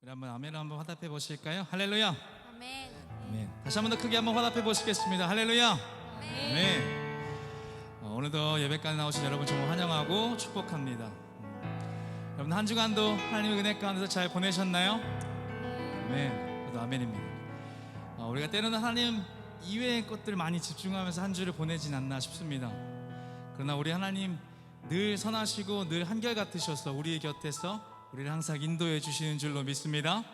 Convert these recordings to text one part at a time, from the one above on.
우리 한번 아멘 한번 화답해 보실까요? 할렐루야. 아멘. 아멘. 다시 한번 더 크게 한번 화답해 보시겠습니다. 할렐루야. 아멘. 아멘. 오늘도 예배까지 나오신 여러분 정말 환영하고 축복합니다. 여러분 한 주간도 하나님의 은혜 가운데서 잘 보내셨나요? 아멘. 저도 아멘입니다. 우리가 때로는 하나님 이외의 것들 많이 집중하면서 한 주를 보내진 않나 싶습니다. 그러나 우리 하나님 늘 선하시고 늘 한결같으셔서 우리 곁에서 우리를 항상 인도해 주시는 줄로 믿습니다.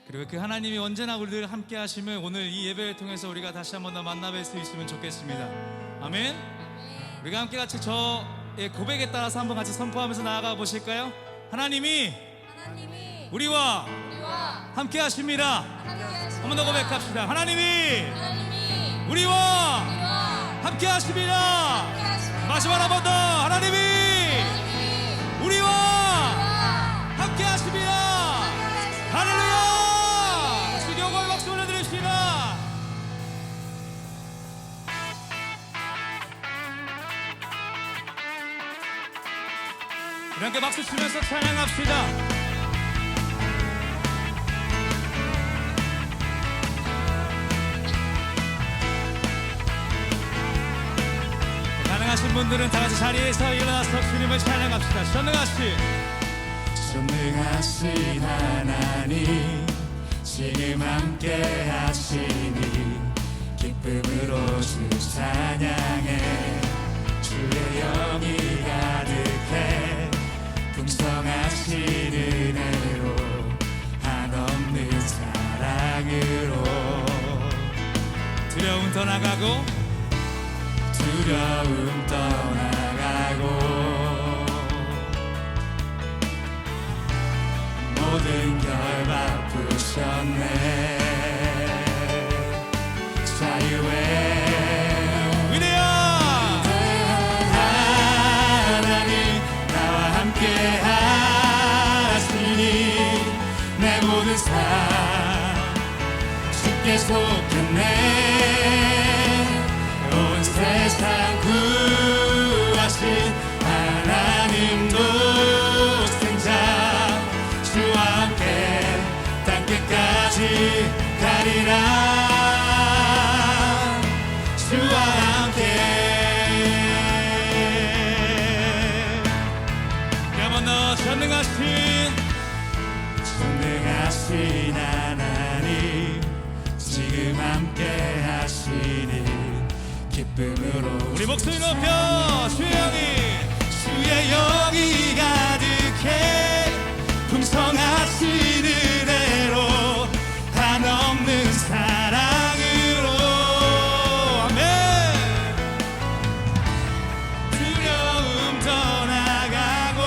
그리고 그 하나님이 언제나 우리를 함께 하심을 오늘 이 예배를 통해서 우리가 다시 한번 더 만나뵐 수 있으면 좋겠습니다. 아멘. 우리가 함께 같이 저의 고백에 따라서 한번 같이 선포하면서 나아가 보실까요? 하나님이 우리와 함께 하십니다. 한 번 더 고백합시다. 하나님이 우리와 함께 하십니다. 마지막 한 번 더. 하나님이 우리와 함께 하십니다. 할렐루야. 주님 영광의 박수 올려드립시다. 우리 함께 박수 치면서 찬양합시다. 가능하신 분들은 다 같이 자리에서 일어나서 주님을 찬양합시다. 전능하신 하나님 지금 함께 하시니 기쁨으로 주 찬양해. 주의 영이 가득해 풍성하신 은혜로 한없는 사랑으로 두려움 떠나가고 두려움 떠나가고 모든 결박 푸셨네. 자유의 위대한 하나님 나와 함께 하시니 내 모든 삶 주께 속했네. 온 세상 구하신 하나님 독생자 주와 함께 땅끝까지 가리라. 주와 함께 한번 더 전능하신 하나님 지금 함께 하시니 기쁨으로 우리 목소리 높여 주의 영이 가득해 풍성하신 은혜로 한없는 사랑으로 아멘. 두려움 떠나가고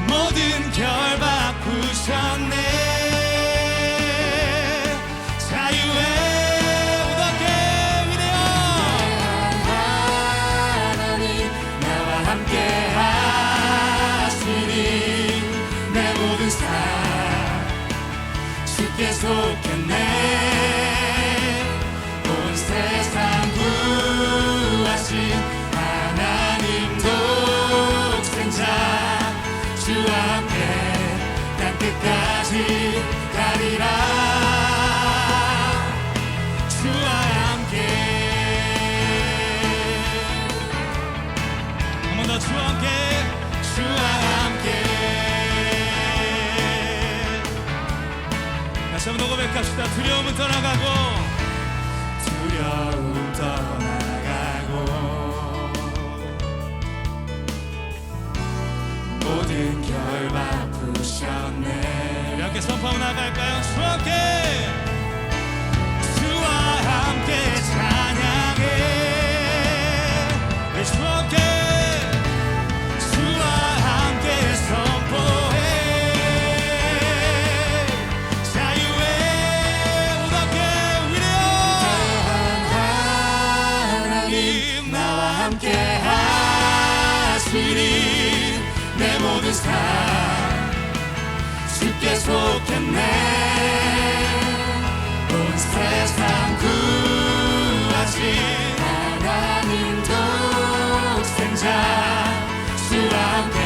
모든 결박 푸셨네. 주께 속했네. 온 세상 구하신 하나님 독생자 주와 함께 땅끝까지 가리라. 주와 함께 한 번 더 주와 함께 주와 함께 다시 한번 더 고백합시다. 두려움은 떠나가고 두려움 떠나가고 모든 결박 푸셨네. 우리 함께 선포하고 나갈까요? 주와 함께 찬양해. 주와 함께 주와 함께 선포해. 자유의 무덤께 위대한 하나님 나와 함께 하시니 내 모든 삶 주께 속했네. 온 세상 구하신 하나님 독생자 주와 함께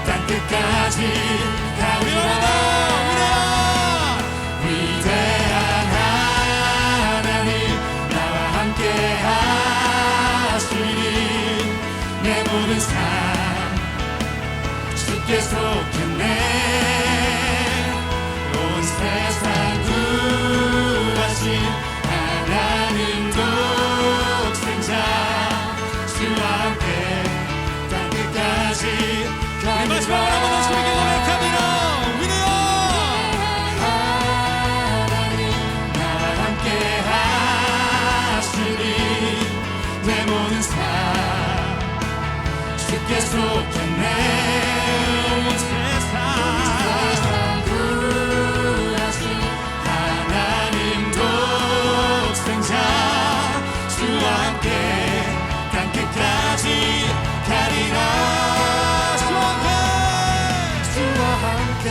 땅 끝까지 가리라 위대한 하나님 나와 함께 하시니 내 모든 삶 주께 속했네 온 세상 구하신 하나님 독생자 주와 함께 땅 끝까지 우리 마지막으로 한번 더 주님께 고백합니다. 위대한 하나님 나와 함께 하시니 내 모든 삶 주께 속했네 온 세상 구하신 하나님 독생자 주와 함께 땅 끝까지 가리라 주와 함께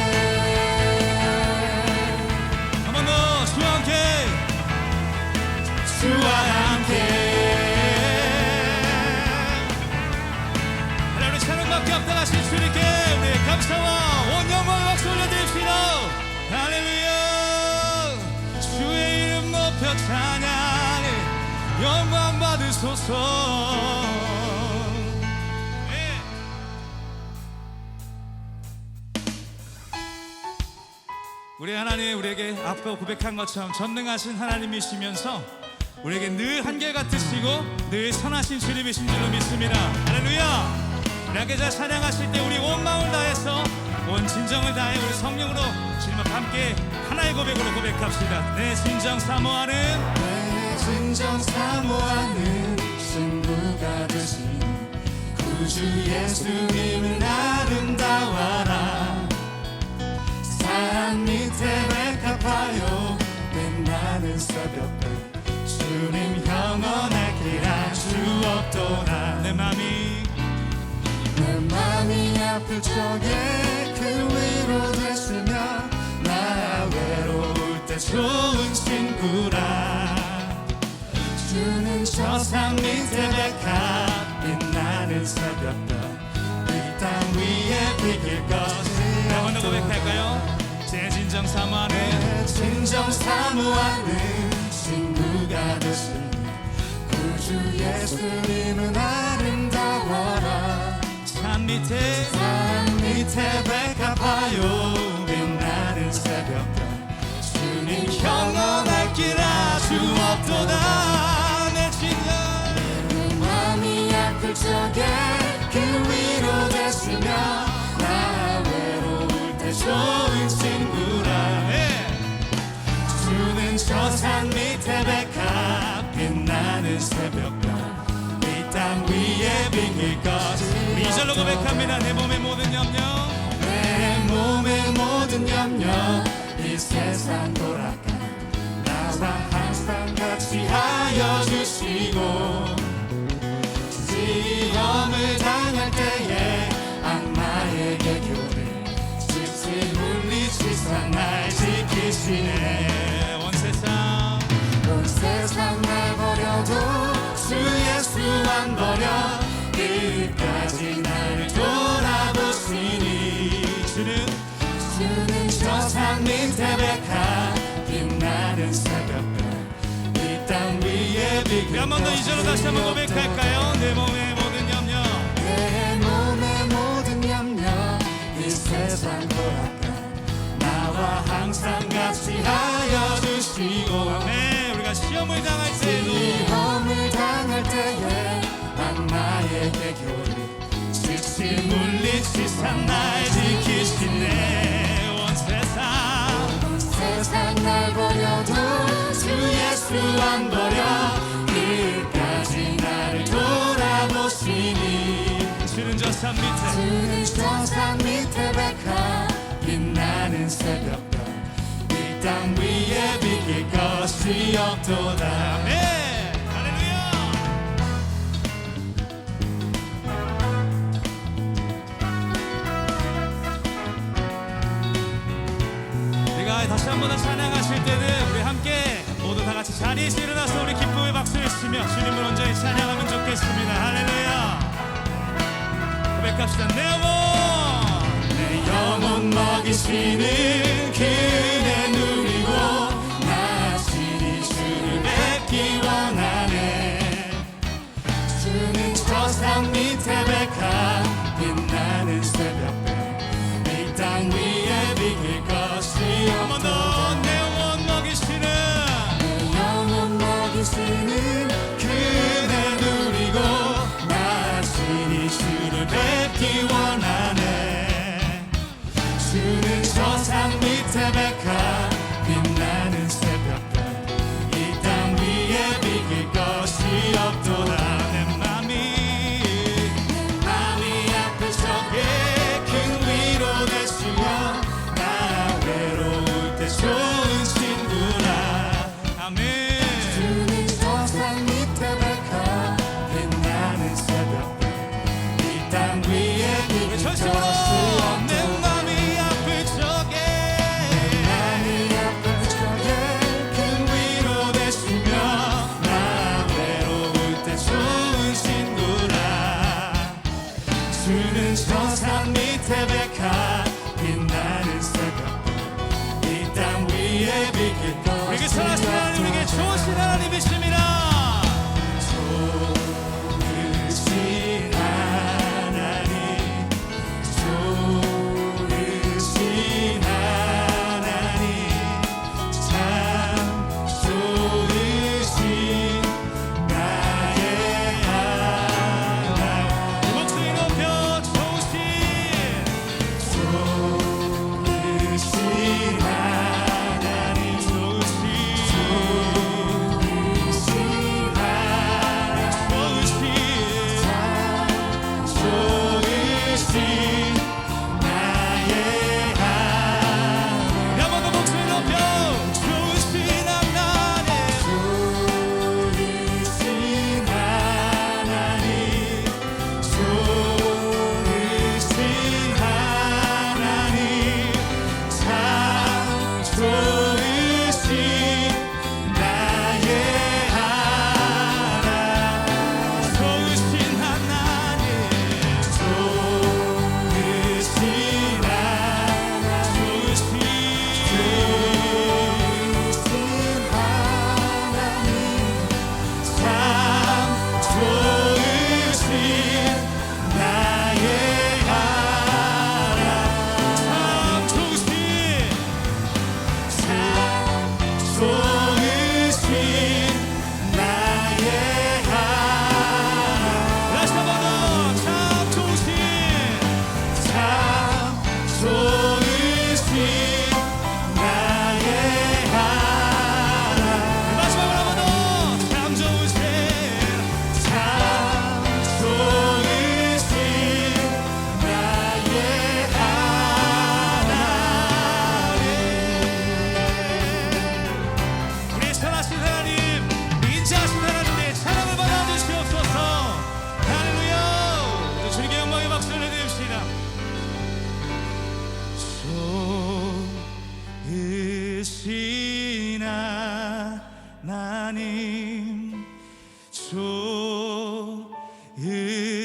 한 번 더 주와 함께 주와 함께 우리 찬양밖에 없다 하신 주님께 우리 감사와 온 영광을 박수 올려드립시다. 할렐루야. 주의 이름 높여 찬양해 영광 받으소서. 네. 우리 하나님 우리에게 앞서 고백한 것처럼 전능하신 하나님이시면서 우리에게 늘 한결같으시고 늘 선하신 주님이신 줄로 믿습니다. 할렐루야. 우리 함께 잘 찬양하실 때 우리 온 마음을 다해서 온 진정을 다해 우리 성령으로 주님과 함께 하나의 고백으로 고백합시다. 내 진정 사모하는 내 진정 사모하는 친구가 되신 구주 예수님은 아름다워라 산 밑에 백합하여 빛나는 새벽별 주님 영원할 길아 주옵도다 내 맘이 아플 적에 그 위로 되시며 나 외로울 때 좋은 친구라 주는 저 산 밑에 백합 빛나는 새벽별 이 땅 위에 비길 것이 한 번 더 고백할까요? 제 진정 사모하는 내 진정 사모하는 친구가 되신 구주 예수님은 아름다워라 산 밑에 백합하여 빛나는 새벽별 주님 영원할 길아 주옵도다 내 진정 내 맘이 아플 적에 그 위로 되시며 나 외로울 때 좋은 친구라 네. 주는 저 산 밑에 백합 빛나는 새벽별 이 땅 위에 비길 것이 이 절로 고백합니다. 내 몸의 모든 염려 내 몸의 모든 염려 이 세상 돌아가 나와 항상 같이 하여 주시고 시험을 당할 때에 악마에게 교를 즉시 물리치사 날 지키시네 온 세상 온 세상 날 버려도 주 예수 안 버려 끝까지 나를 돌아보시니 주는 저 산 밑에 백합 빛나는 새벽별 이 땅 위에 비길 한 번 더 이 절로 다시 한번 고백할까요? 내 몸의 모든 염려 내 몸의 모든 염려 이 세상 돌아가 나와 항상 같이 하여 주시고 네 우리가 시험을 당할 때에도 시험을 당할 때에 악마에게 교리 즉시 물리치사 날 지키시네 온 세상 날 버려도 주 예수 안 버려 끝까지 나를 돌아보시니 주는 저 산 밑에 주는 저 산 밑에 백합 빛나는 새벽별 이 땅 위에 비길 것이 없도다 네 할렐루야 우리가 다시 한 번 더 찬양하실 때는 우리 함께 모두 다 같이 자리에서 일어나서 우리 기쁨의 박수를 치며 주님을 온전히 찬양하면 좋겠습니다. 할렐루야 고백합시다. 내 영혼 내 영혼 먹이시는 그 은혜 누리고 나시니 주를 뵙기 원하네. 주는 저 산 밑에 백합 빛나는 새벽별 이 땅 위에 비길 것이 한 번 더 내 영혼 먹이시는 내 영혼 먹이시는 그 은혜 누리고 나시니 주를 뵙기 원하네. 주는 저 산 밑에 백합 빛나는 새벽별 이 땅 위에 비길 것이 없도다. 내 맘이 아플 적에 큰 위로 되시며 나 외로울 때 좋은 친구라. 아멘. 주는 저 산 밑에 백합 빛나는 새벽별 이 땅 위에 비길 것이 절대로 내 없도다. 맘이 아플 적에 맘이 아플 적에 큰 위로 되시며 나 외로울 때 좋은 친구라. 주는 저 산 밑에 백합 빛나는 새벽별 이 땅 위에 비길 우리에게 것이 선하신 하나님, 우리에게 좋으신 하나님이십니다. 좋으신 하나님 좋으신 하나님 참 좋으신 나의 하나님. 목소리 높여 좋으신 좋으신 하나님 좋으신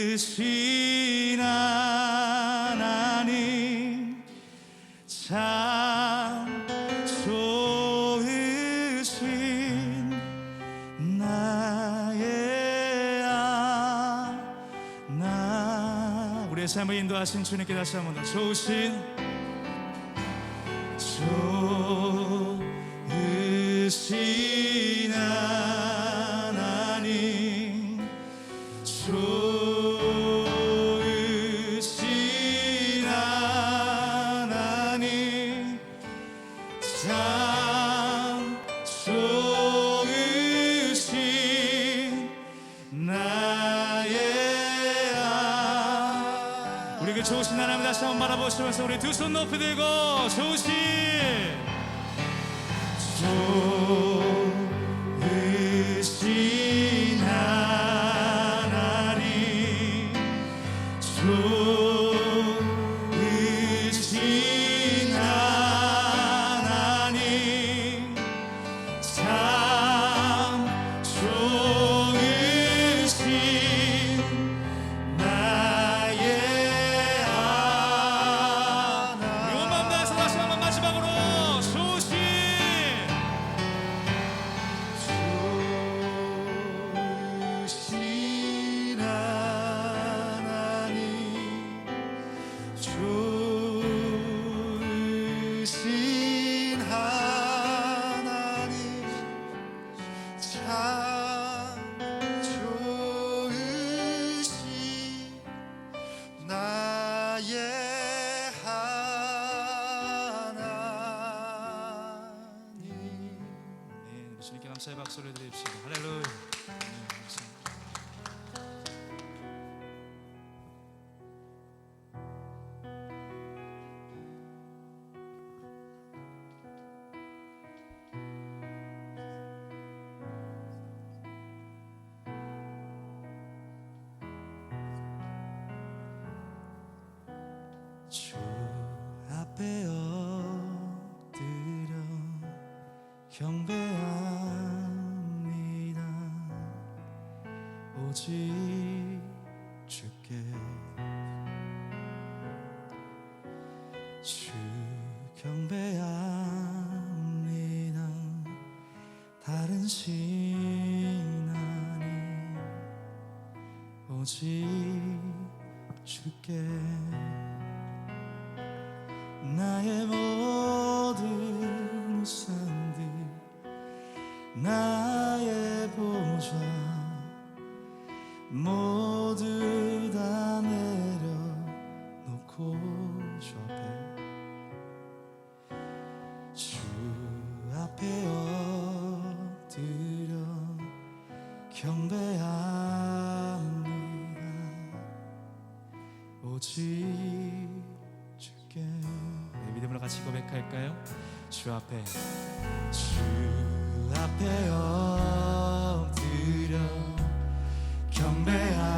좋으신 하나님 참 좋으신 나의 하나. 우리의 삶을 인도하신 주님께 다시 한번 더 좋으신 하나님 좋으신 하나님 참 좋으신 나의 우리 그 좋으신 하나님 다시 한번 바라보시면서 우리 두 손 높이 들고 좋으신 하나님 좋으신 하나님 참 좋으신 나의 하나님. 온 마음 다해서 다시 주신 하나님 참 좋으시 나의 하나님. 네, 주님께 감사의 박수를 드립시다. 할렐루야. 네, 감사합니다. 주 앞에 엎드려 경배합니다. 오직 주께 주 경배합니다. 다른 신 아닌 오직 주께 나의 모든 우상들 나의 보좌 모두 다 내려놓고 주 앞에 엎드려 경배합니다. 오직 주께. 네, 믿음으로 같이 고백할까요? 주 앞에 엎드려 경배합니다.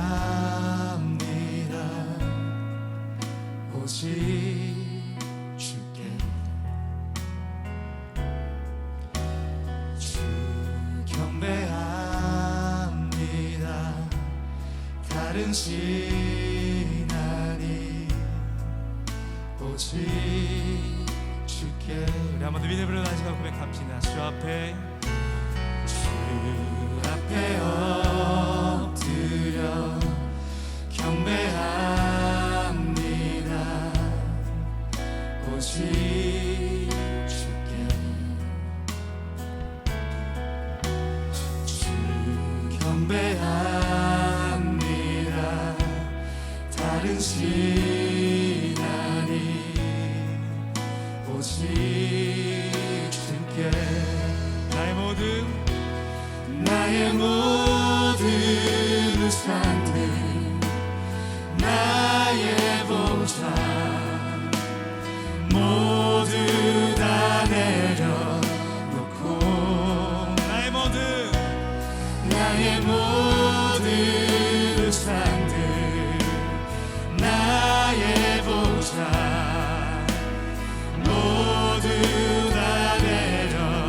오직 주께 주 경배합니다. 다른 신 아닌 오직 주께. 우리 한번 더 믿음으로 다시 고백합시다. 주 앞에 엎드려 경배합니다. 오직 주께 주 경배합니다. 다른 신 아닌 오직 주께 나의 모든 우상들 나의 보좌 모두 다 내려놓고 나의 모든 우상들 나의 보좌 모두 다 내려놓고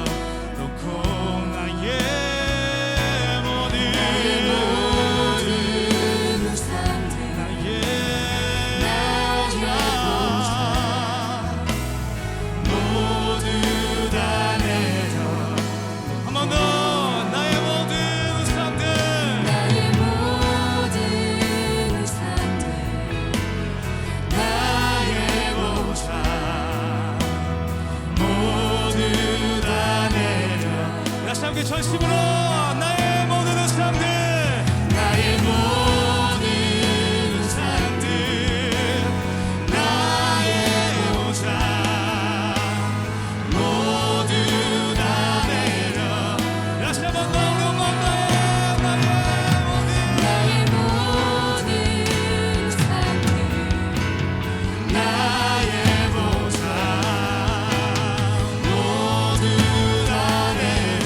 전심으로 나의 모든 우상들 나의 모든 우상들 나의 보좌 모두 다 내려 다시 한번 더 나의 모든 우상들 나의 보좌 모두 다 내려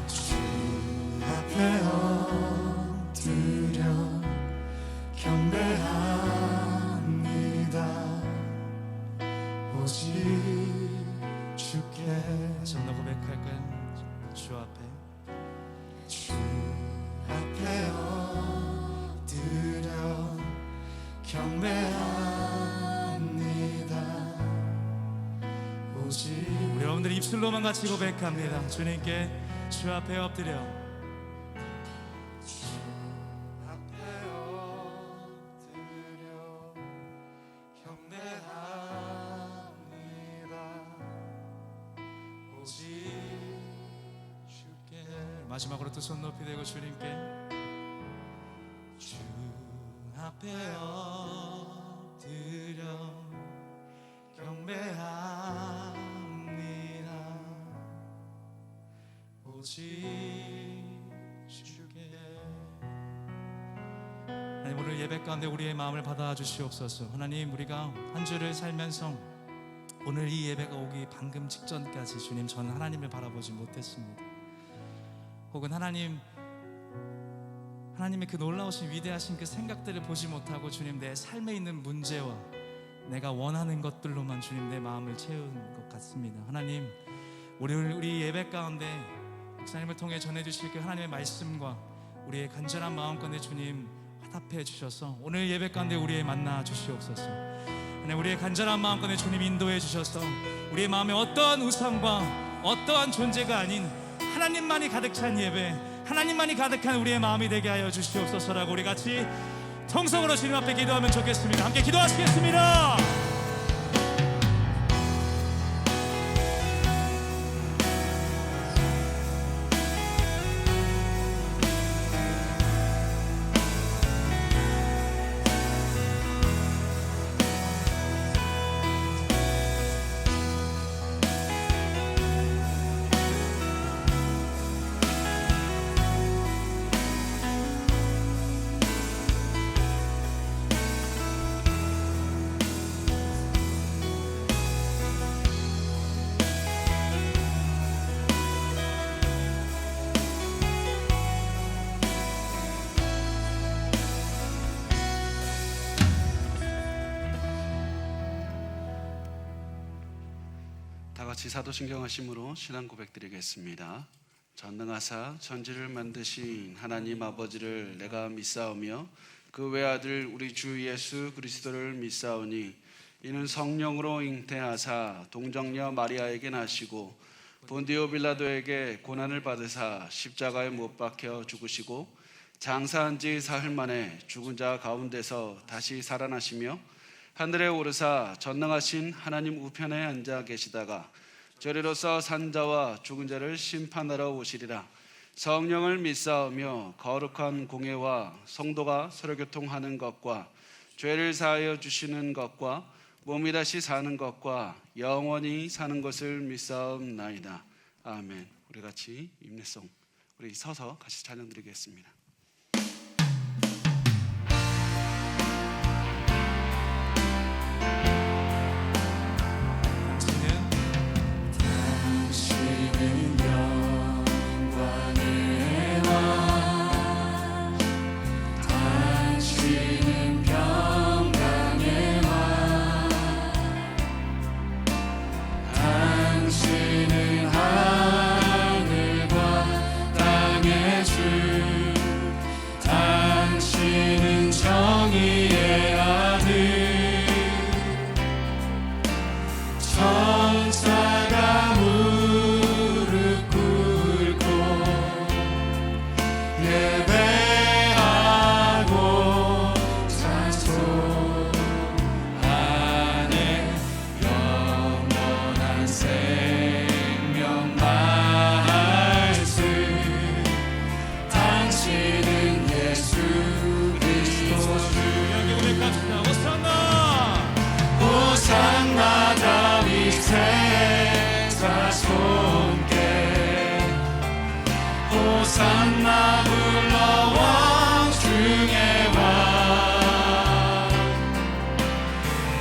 주 앞에 엎드려 경배합니다. 오직 주께. 다시 한번 더 고백할까요? 주 앞에 엎드려 경배합니다. 오직 우리 여러분들 입술로만 같이 고백합니다. 주님께 주 앞에 엎드려 앞에 마지막으로 두 손 높이 들고 주님께 주 앞에 엎드려 경배합니다. 오직 주께. 하나님, 오늘 예배 가운데 우리의 마음을 받아주시옵소서. 하나님, 우리가 한 주를 살면서 오늘 이 예배가 오기 방금 직전까지 주님, 저는 하나님을 바라보지 못했습니다. 혹은 하나님의 그 놀라우신 위대하신 그 생각들을 보지 못하고 주님, 내 삶에 있는 문제와 내가 원하는 것들로만 주님 내 마음을 채운 것 같습니다. 하나님, 우리 예배 가운데 목사님을 통해 전해주실 그 하나님의 말씀과 우리의 간절한 마음 가운데 주님 화답해 주셔서 오늘 예배 가운데 우리의 만나 주시옵소서. 하나님, 우리의 간절한 마음 가운데 주님 인도해 주셔서 우리의 마음에 어떠한 우상과 어떠한 존재가 아닌 하나님만이 가득 찬 예배, 하나님만이 가득한 우리의 마음이 되게 하여 주시옵소서라고 우리 같이 통성으로 주님 앞에 기도하면 좋겠습니다. 함께 기도하시겠습니다. 다같이 사도신경 하심으로 신앙 고백드리겠습니다. 전능하사 천지를 만드신 하나님 아버지를 내가 믿사오며 그 외아들 우리 주 예수 그리스도를 믿사오니 이는 성령으로 잉태하사 동정녀 마리아에게 나시고 본디오 빌라도에게 고난을 받으사 십자가에 못 박혀 죽으시고 장사한 지 사흘 만에 죽은 자 가운데서 다시 살아나시며 하늘에 오르사 전능하신 하나님 우편에 앉아 계시다가 저리로서 산 자와 죽은 자를 심판하러 오시리라. 성령을 믿사오며 거룩한 공회와 성도가 서로 교통하는 것과 죄를 사하여 주시는 것과 몸이 다시 사는 것과 영원히 사는 것을 믿사옵나이다. 아멘. 우리 같이 임례송 우리 서서 같이 찬양 드리겠습니다. 호산나 불러 왕 중에 왕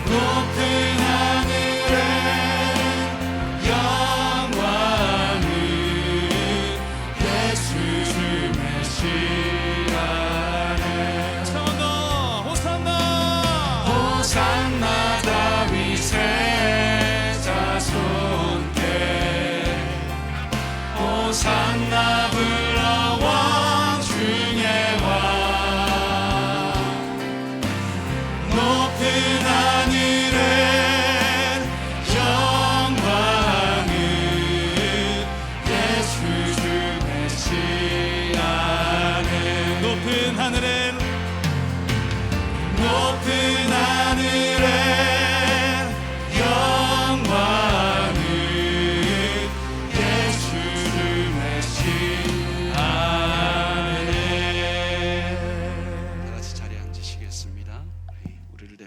높은 하늘에 영광을 예수 주 메시아를 호산나 호산나 호산나 다윗의 자손께 호산나 불러 왕 중에 왕 높은 하늘에 영광을 예수 주 메시아는 높은 하늘에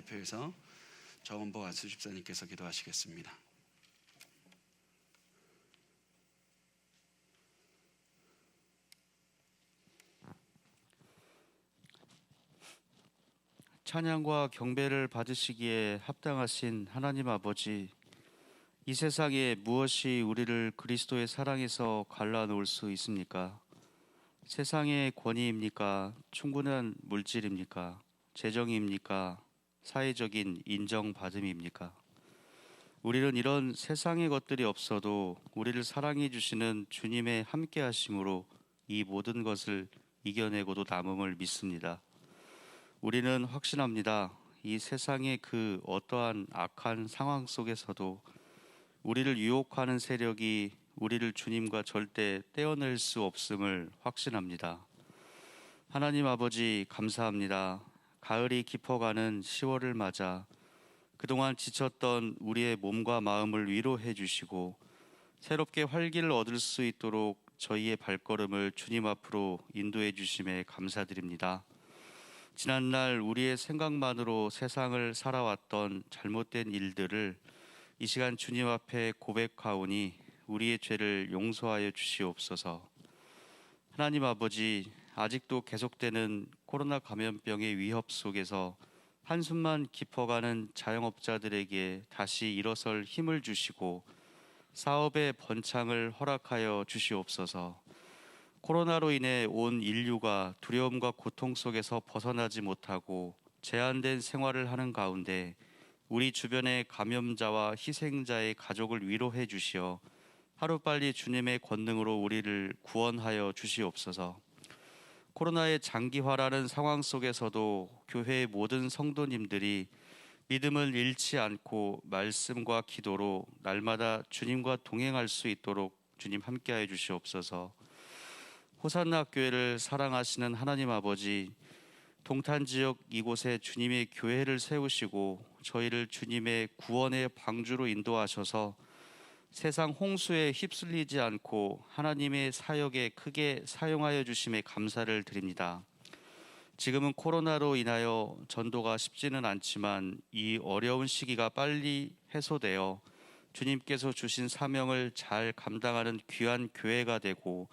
대표해서 정원보 안수 집사님께서 기도하시겠습니다. 찬양과 경배를 받으시기에 합당하신 하나님 아버지, 이 세상에 무엇이 우리를 그리스도의 사랑에서 갈라놓을 수 있습니까? 세상의 권위입니까? 충분한 물질입니까? 재정입니까? 사회적인 인정받음입니까? 우리는 이런 세상의 것들이 없어도 우리를 사랑해 주시는 주님의 함께 하심으로 이 모든 것을 이겨내고도 남음을 믿습니다. 우리는 확신합니다. 이 세상의 그 어떠한 악한 상황 속에서도 우리를 유혹하는 세력이 우리를 주님과 절대 떼어낼 수 없음을 확신합니다. 하나님 아버지, 감사합니다. 가을이 깊어가는 10월을 맞아 그동안 지쳤던 우리의 몸과 마음을 위로해 주시고 새롭게 활기를 얻을 수 있도록 저희의 발걸음을 주님 앞으로 인도해 주심에 감사드립니다. 지난날 우리의 생각만으로 세상을 살아왔던 잘못된 일들을 이 시간 주님 앞에 고백하오니 우리의 죄를 용서하여 주시옵소서. 하나님 아버지, 아직도 계속되는 코로나 감염병의 위협 속에서 한숨만 깊어가는 자영업자들에게 다시 일어설 힘을 주시고 사업의 번창을 허락하여 주시옵소서. 코로나로 인해 온 인류가 두려움과 고통 속에서 벗어나지 못하고 제한된 생활을 하는 가운데 우리 주변의 감염자와 희생자의 가족을 위로해 주시어 하루빨리 주님의 권능으로 우리를 구원하여 주시옵소서. 코로나의 장기화라는 상황 속에서도 교회의 모든 성도님들이 믿음을 잃지 않고 말씀과 기도로 날마다 주님과 동행할 수 있도록 주님 함께하여 주시옵소서. 호산나 교회를 사랑하시는 하나님 아버지, 동탄 지역 이곳에 주님의 교회를 세우시고 저희를 주님의 구원의 방주로 인도하셔서 세상 홍수에 휩쓸리지 않고 하나님의 사역에 크게 사용하여 주심에 감사를 드립니다. 지금은 코로나로 인하여 전도가 쉽지는 않지만 이 어려운 시기가 빨리 해소되어 주님께서 주신 사명을 잘 감당하는 귀한 교회가 되고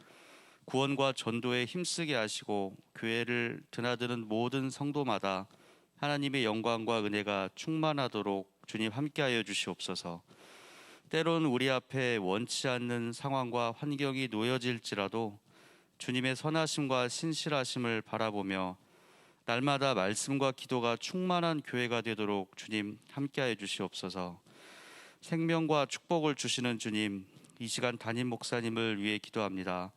구원과 전도에 힘쓰게 하시고 교회를 드나드는 모든 성도마다 하나님의 영광과 은혜가 충만하도록 주님 함께하여 주시옵소서. 때론 우리 앞에 원치 않는 상황과 환경이 놓여질지라도 주님의 선하심과 신실하심을 바라보며 날마다 말씀과 기도가 충만한 교회가 되도록 주님 함께하여 주시옵소서. 생명과 축복을 주시는 주님, 이 시간 담임 목사님을 위해 기도합니다.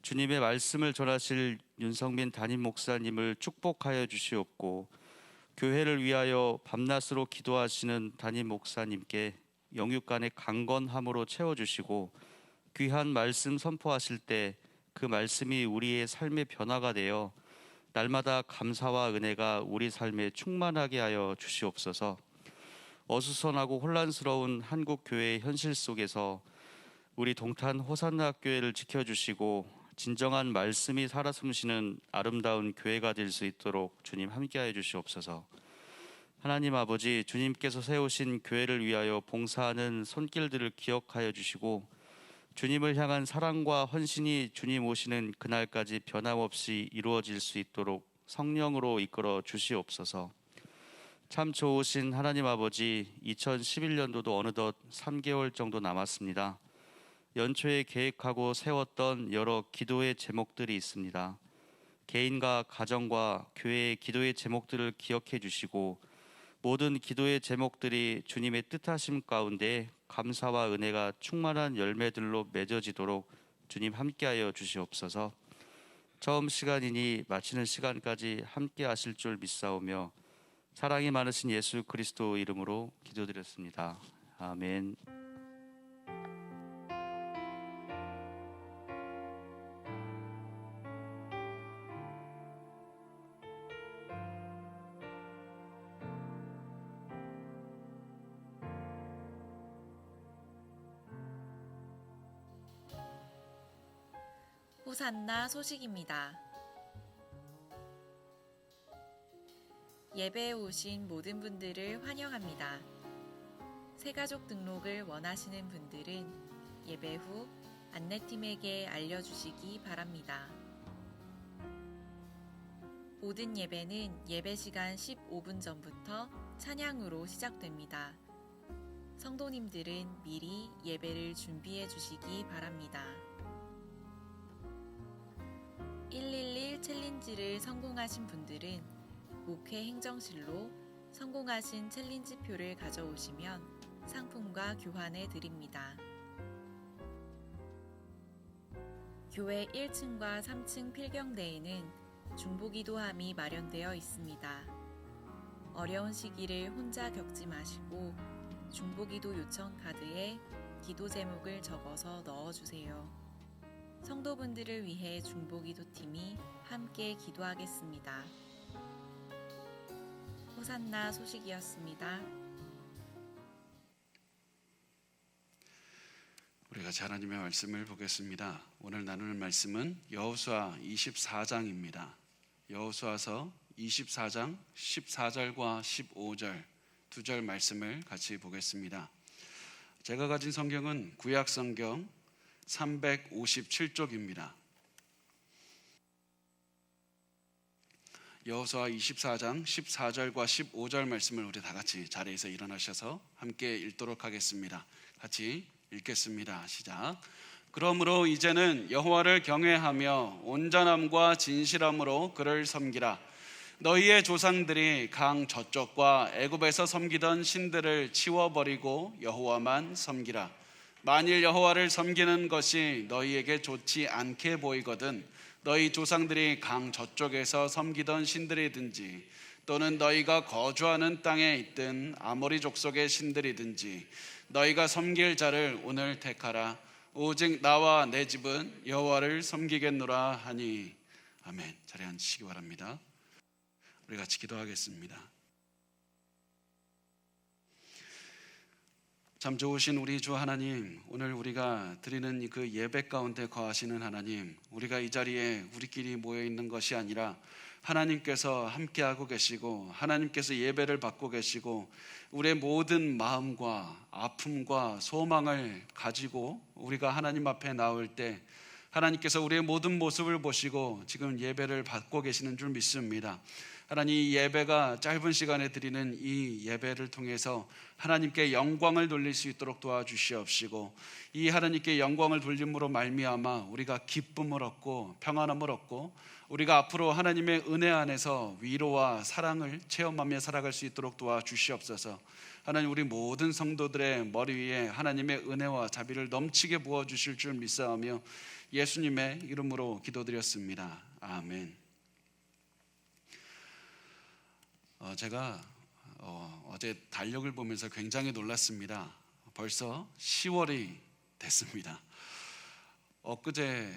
주님의 말씀을 전하실 윤성민 담임 목사님을 축복하여 주시옵고 교회를 위하여 밤낮으로 기도하시는 담임 목사님께 영육간의 강건함으로 채워주시고 귀한 말씀 선포하실 때 그 말씀이 우리의 삶의 변화가 되어 날마다 감사와 은혜가 우리 삶에 충만하게 하여 주시옵소서. 어수선하고 혼란스러운 한국 교회의 현실 속에서 우리 동탄 호산나 교회를 지켜주시고 진정한 말씀이 살아 숨쉬는 아름다운 교회가 될 수 있도록 주님 함께하여 주시옵소서. 하나님 아버지, 주님께서 세우신 교회를 위하여 봉사하는 손길들을 기억하여 주시고 주님을 향한 사랑과 헌신이 주님 오시는 그날까지 변함없이 이루어질 수 있도록 성령으로 이끌어 주시옵소서. 참 좋으신 하나님 아버지, 2011년도도 어느덧 3개월 정도 남았습니다. 연초에 계획하고 세웠던 여러 기도의 제목들이 있습니다. 개인과 가정과 교회의 기도의 제목들을 기억해 주시고 모든 기도의 제목들이 주님의 뜻하심 가운데 감사와 은혜가 충만한 열매들로 맺어지도록 주님 함께하여 주시옵소서. 처음 시간이니 마치는 시간까지 함께 하실 줄 믿사오며 사랑이 많으신 예수 그리스도 이름으로 기도드렸습니다. 아멘. 호산나 소식입니다. 예배에 오신 모든 분들을 환영합니다. 새가족 등록을 원하시는 분들은 예배 후 안내팀에게 알려주시기 바랍니다. 모든 예배는 예배 시간 15분 전부터 찬양으로 시작됩니다. 성도님들은 미리 예배를 준비해 주시기 바랍니다. 111 챌린지를 성공하신 분들은 목회 행정실로 성공하신 챌린지표를 가져오시면 상품과 교환해 드립니다. 교회 1층과 3층 필경대에는 중보기도함이 마련되어 있습니다. 어려운 시기를 혼자 겪지 마시고 중보기도 요청 카드에 기도 제목을 적어서 넣어주세요. 성도분들을 위해 중보기도팀이 함께 기도하겠습니다. 호산나 소식이었습니다. 우리 같이 하나님의 말씀을 보겠습니다. 오늘 나누는 말씀은 여호수아 24장입니다. 여호수아서 24장 14절과 15절 두 절 말씀을 같이 보겠습니다. 제가 가진 성경은 구약 성경 357쪽입니다. 여호수아 24장 14절과 15절 말씀을 우리 다 같이 자리에서 일어나셔서 함께 읽도록 하겠습니다. 같이 읽겠습니다. 시작. 그러므로 이제는 여호와를 경외하며 온전함과 진실함으로 그를 섬기라. 너희의 조상들이 강 저쪽과 애굽에서 섬기던 신들을 치워버리고 여호와만 섬기라. 만일 여호와를 섬기는 것이 너희에게 좋지 않게 보이거든 너희 조상들이 강 저쪽에서 섬기던 신들이든지 또는 너희가 거주하는 땅에 있든 아모리 족속의 신들이든지 너희가 섬길 자를 오늘 택하라. 오직 나와 내 집은 여호와를 섬기겠노라 하니. 아멘. 자리에 앉으시기 바랍니다. 우리 같이 기도하겠습니다. 참 좋으신 우리 주 하나님, 오늘 우리가 드리는 그 예배 가운데 거하시는 하나님, 우리가 이 자리에 우리끼리 모여 있는 것이 아니라 하나님께서 함께하고 계시고 하나님께서 예배를 받고 계시고 우리의 모든 마음과 아픔과 소망을 가지고 우리가 하나님 앞에 나올 때 하나님께서 우리의 모든 모습을 보시고 지금 예배를 받고 계시는 줄 믿습니다. 하나님, 이 예배가 짧은 시간에 드리는 이 예배를 통해서 하나님께 영광을 돌릴 수 있도록 도와주시옵시고 이 하나님께 영광을 돌림으로 말미암아 우리가 기쁨을 얻고 평안함을 얻고 우리가 앞으로 하나님의 은혜 안에서 위로와 사랑을 체험하며 살아갈 수 있도록 도와주시옵소서. 하나님, 우리 모든 성도들의 머리 위에 하나님의 은혜와 자비를 넘치게 부어주실 줄 믿사오며 예수님의 이름으로 기도드렸습니다. 아멘. 제가 어제 달력을 보면서 굉장히 놀랐습니다. 벌써 10월이 됐습니다. 엊그제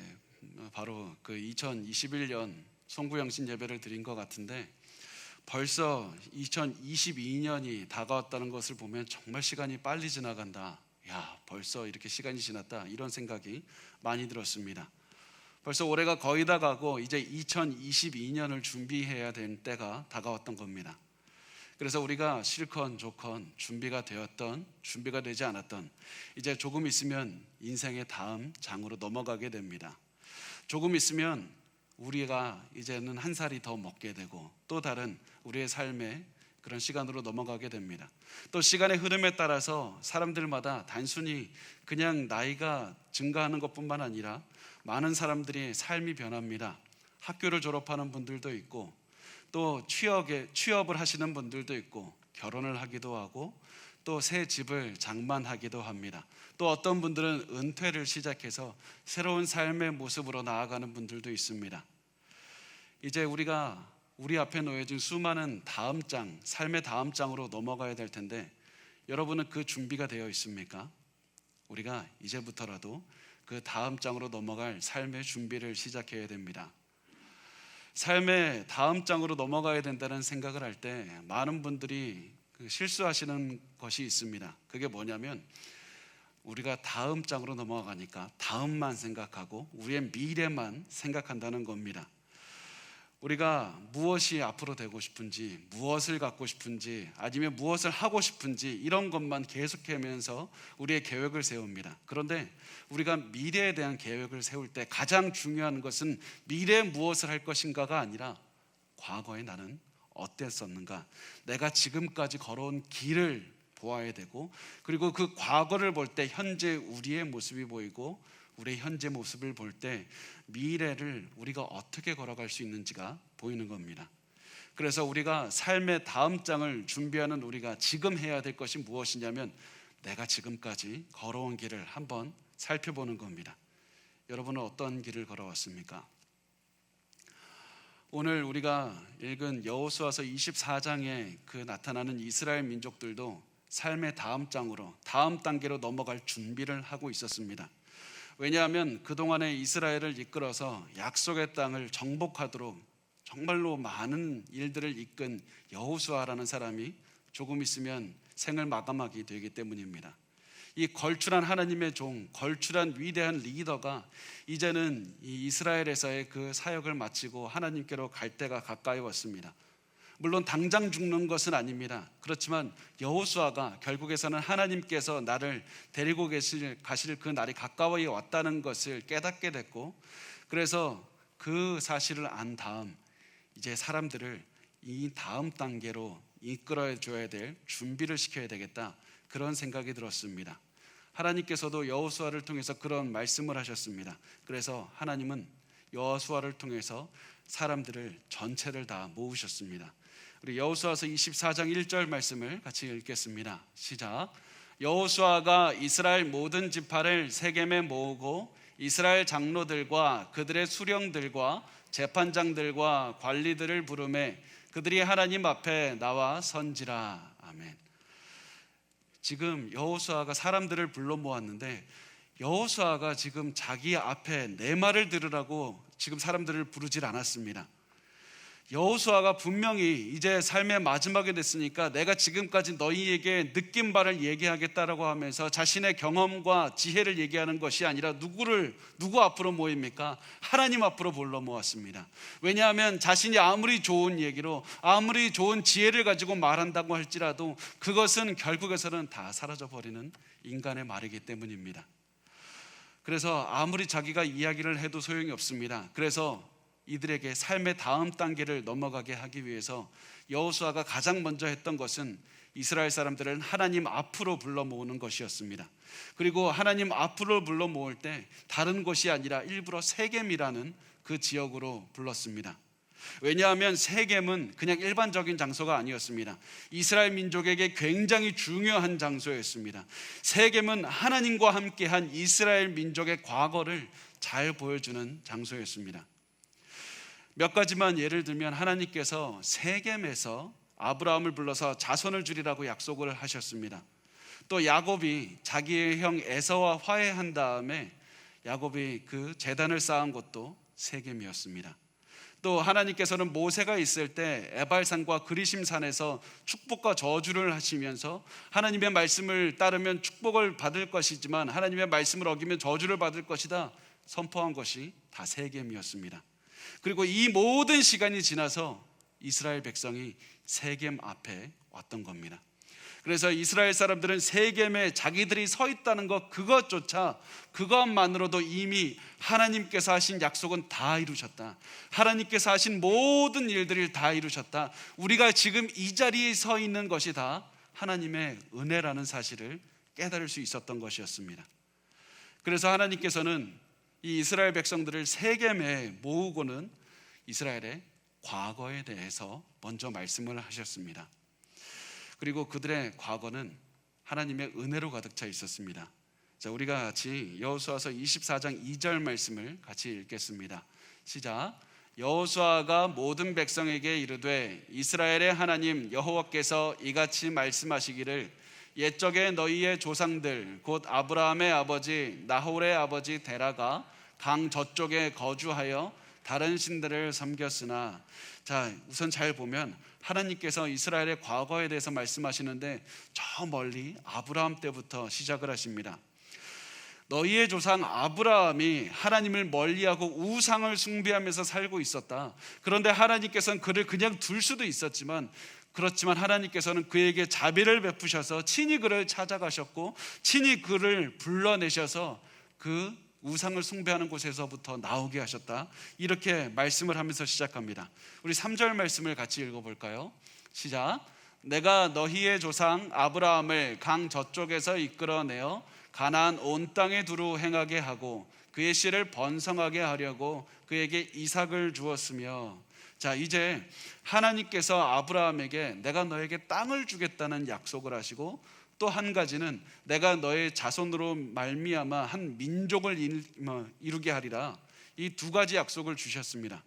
바로 그 2021년 송구영신 예배를 드린 것 같은데 벌써 2022년이 다가왔다는 것을 보면 정말 시간이 빨리 지나간다. 야, 벌써 이렇게 시간이 지났다. 이런 생각이 많이 들었습니다. 벌써 올해가 거의 다 가고 이제 2022년을 준비해야 될 때가 다가왔던 겁니다. 그래서 우리가 싫건 좋건 준비가 되었던 준비가 되지 않았던 이제 조금 있으면 인생의 다음 장으로 넘어가게 됩니다. 조금 있으면 우리가 이제는 한 살이 더 먹게 되고 또 다른 우리의 삶의 그런 시간으로 넘어가게 됩니다. 또 시간의 흐름에 따라서 사람들마다 단순히 그냥 나이가 증가하는 것뿐만 아니라 많은 사람들이 삶이 변합니다. 학교를 졸업하는 분들도 있고 또 취업을 하시는 분들도 있고 결혼을 하기도 하고 또 새 집을 장만하기도 합니다. 또 어떤 분들은 은퇴를 시작해서 새로운 삶의 모습으로 나아가는 분들도 있습니다. 이제 우리가 우리 앞에 놓여진 수많은 다음 장, 삶의 다음 장으로 넘어가야 될 텐데 여러분은 그 준비가 되어 있습니까? 우리가 이제부터라도 그 다음 장으로 넘어갈 삶의 준비를 시작해야 됩니다. 삶의 다음 장으로 넘어가야 된다는 생각을 할 때 많은 분들이 실수하시는 것이 있습니다. 그게 뭐냐면 우리가 다음 장으로 넘어가니까 다음만 생각하고 우리의 미래만 생각한다는 겁니다. 우리가 무엇이 앞으로 되고 싶은지, 무엇을 갖고 싶은지, 아니면 무엇을 하고 싶은지 이런 것만 계속하면서 우리의 계획을 세웁니다. 그런데 우리가 미래에 대한 계획을 세울 때 가장 중요한 것은 미래에 무엇을 할 것인가가 아니라 과거에 나는 어땠었는가, 내가 지금까지 걸어온 길을 보아야 되고, 그리고 그 과거를 볼 때 현재 우리의 모습이 보이고, 우리의 현재 모습을 볼 때 미래를 우리가 어떻게 걸어갈 수 있는지가 보이는 겁니다. 그래서 우리가 삶의 다음 장을 준비하는 우리가 지금 해야 될 것이 무엇이냐면, 내가 지금까지 걸어온 길을 한번 살펴보는 겁니다. 여러분은 어떤 길을 걸어왔습니까? 오늘 우리가 읽은 여호수아서 24장에 그 나타나는 이스라엘 민족들도 삶의 다음 장으로, 다음 단계로 넘어갈 준비를 하고 있었습니다. 왜냐하면 그동안에 이스라엘을 이끌어서 약속의 땅을 정복하도록 정말로 많은 일들을 이끈 여호수아라는 사람이 조금 있으면 생을 마감하게 되기 때문입니다. 이 걸출한 하나님의 종, 걸출한 위대한 리더가 이제는 이 이스라엘에서의 그 사역을 마치고 하나님께로 갈 때가 가까이 왔습니다. 물론 당장 죽는 것은 아닙니다. 그렇지만 여호수아가 결국에서는 하나님께서 나를 데리고 가실 그 날이 가까이 왔다는 것을 깨닫게 됐고, 그래서 그 사실을 안 다음 이제 사람들을 이 다음 단계로 이끌어 줘야 될 준비를 시켜야 되겠다, 그런 생각이 들었습니다. 하나님께서도 여호수아를 통해서 그런 말씀을 하셨습니다. 그래서 하나님은 여호수아를 통해서 사람들을 전체를 다 모으셨습니다. 우리 여호수아서 24장 1절 말씀을 같이 읽겠습니다. 시작. 여호수아가 이스라엘 모든 지파를 세겜에 모으고 이스라엘 장로들과 그들의 수령들과 재판장들과 관리들을 부르매 그들이 하나님 앞에 나와 선지라. 아멘. 지금 여호수아가 사람들을 불러 모았는데, 여호수아가 지금 자기 앞에 내 말을 들으라고 지금 사람들을 부르질 않았습니다. 여호수아가 분명히 이제 삶의 마지막이 됐으니까 내가 지금까지 너희에게 느낀 바를 얘기하겠다라고 하면서 자신의 경험과 지혜를 얘기하는 것이 아니라 누구 앞으로 모입니까? 하나님 앞으로 불러 모았습니다. 왜냐하면 자신이 아무리 좋은 얘기로, 아무리 좋은 지혜를 가지고 말한다고 할지라도 그것은 결국에서는 다 사라져버리는 인간의 말이기 때문입니다. 그래서 아무리 자기가 이야기를 해도 소용이 없습니다. 그래서 이들에게 삶의 다음 단계를 넘어가게 하기 위해서 여호수아가 가장 먼저 했던 것은 이스라엘 사람들을 하나님 앞으로 불러 모으는 것이었습니다. 그리고 하나님 앞으로 불러 모을 때 다른 곳이 아니라 일부러 세겜이라는 그 지역으로 불렀습니다. 왜냐하면 세겜은 그냥 일반적인 장소가 아니었습니다. 이스라엘 민족에게 굉장히 중요한 장소였습니다. 세겜은 하나님과 함께한 이스라엘 민족의 과거를 잘 보여주는 장소였습니다. 몇 가지만 예를 들면, 하나님께서 세겜에서 아브라함을 불러서 자손을 주리라고 약속을 하셨습니다. 또 야곱이 자기의 형 에서와 화해한 다음에 야곱이 그 제단을 쌓은 곳도 세겜이었습니다. 또 하나님께서는 모세가 있을 때 에발산과 그리심산에서 축복과 저주를 하시면서 하나님의 말씀을 따르면 축복을 받을 것이지만 하나님의 말씀을 어기면 저주를 받을 것이다 선포한 것이 다 세겜이었습니다. 그리고 이 모든 시간이 지나서 이스라엘 백성이 세겜 앞에 왔던 겁니다. 그래서 이스라엘 사람들은 세겜에 자기들이 서 있다는 것, 그것만으로도 이미 하나님께서 하신 약속은 다 이루셨다, 하나님께서 하신 모든 일들을 다 이루셨다, 우리가 지금 이 자리에 서 있는 것이 다 하나님의 은혜라는 사실을 깨달을 수 있었던 것이었습니다. 그래서 하나님께서는 이 이스라엘 백성들을 세겜에 모으고는 이스라엘의 과거에 대해서 먼저 말씀을 하셨습니다. 그리고 그들의 과거는 하나님의 은혜로 가득 차 있었습니다. 자, 우리가 같이 여호수아서 24장 2절 말씀을 같이 읽겠습니다. 시작. 여호수아가 모든 백성에게 이르되 이스라엘의 하나님 여호와께서 이같이 말씀하시기를 옛적에 너희의 조상들 곧 아브라함의 아버지 나홀의 아버지 데라가 강 저쪽에 거주하여 다른 신들을 섬겼으나. 자, 우선 잘 보면 하나님께서 이스라엘의 과거에 대해서 말씀하시는데 저 멀리 아브라함 때부터 시작을 하십니다. 너희의 조상 아브라함이 하나님을 멀리하고 우상을 숭배하면서 살고 있었다. 그런데 하나님께서는 그를 그냥 둘 수도 있었지만, 그렇지만 하나님께서는 그에게 자비를 베푸셔서 친히 그를 찾아가셨고 친히 그를 불러내셔서 그 우상을 숭배하는 곳에서부터 나오게 하셨다. 이렇게 말씀을 하면서 시작합니다. 우리 3절 말씀을 같이 읽어볼까요? 시작. 내가 너희의 조상 아브라함을 강 저쪽에서 이끌어내어 가나안 온 땅에 두루 행하게 하고 그의 씨를 번성하게 하려고 그에게 이삭을 주었으며. 자, 이제 하나님께서 아브라함에게 내가 너에게 땅을 주겠다는 약속을 하시고, 또 한 가지는 내가 너의 자손으로 말미암아 한 민족을 이루게 하리라. 이 두 가지 약속을 주셨습니다.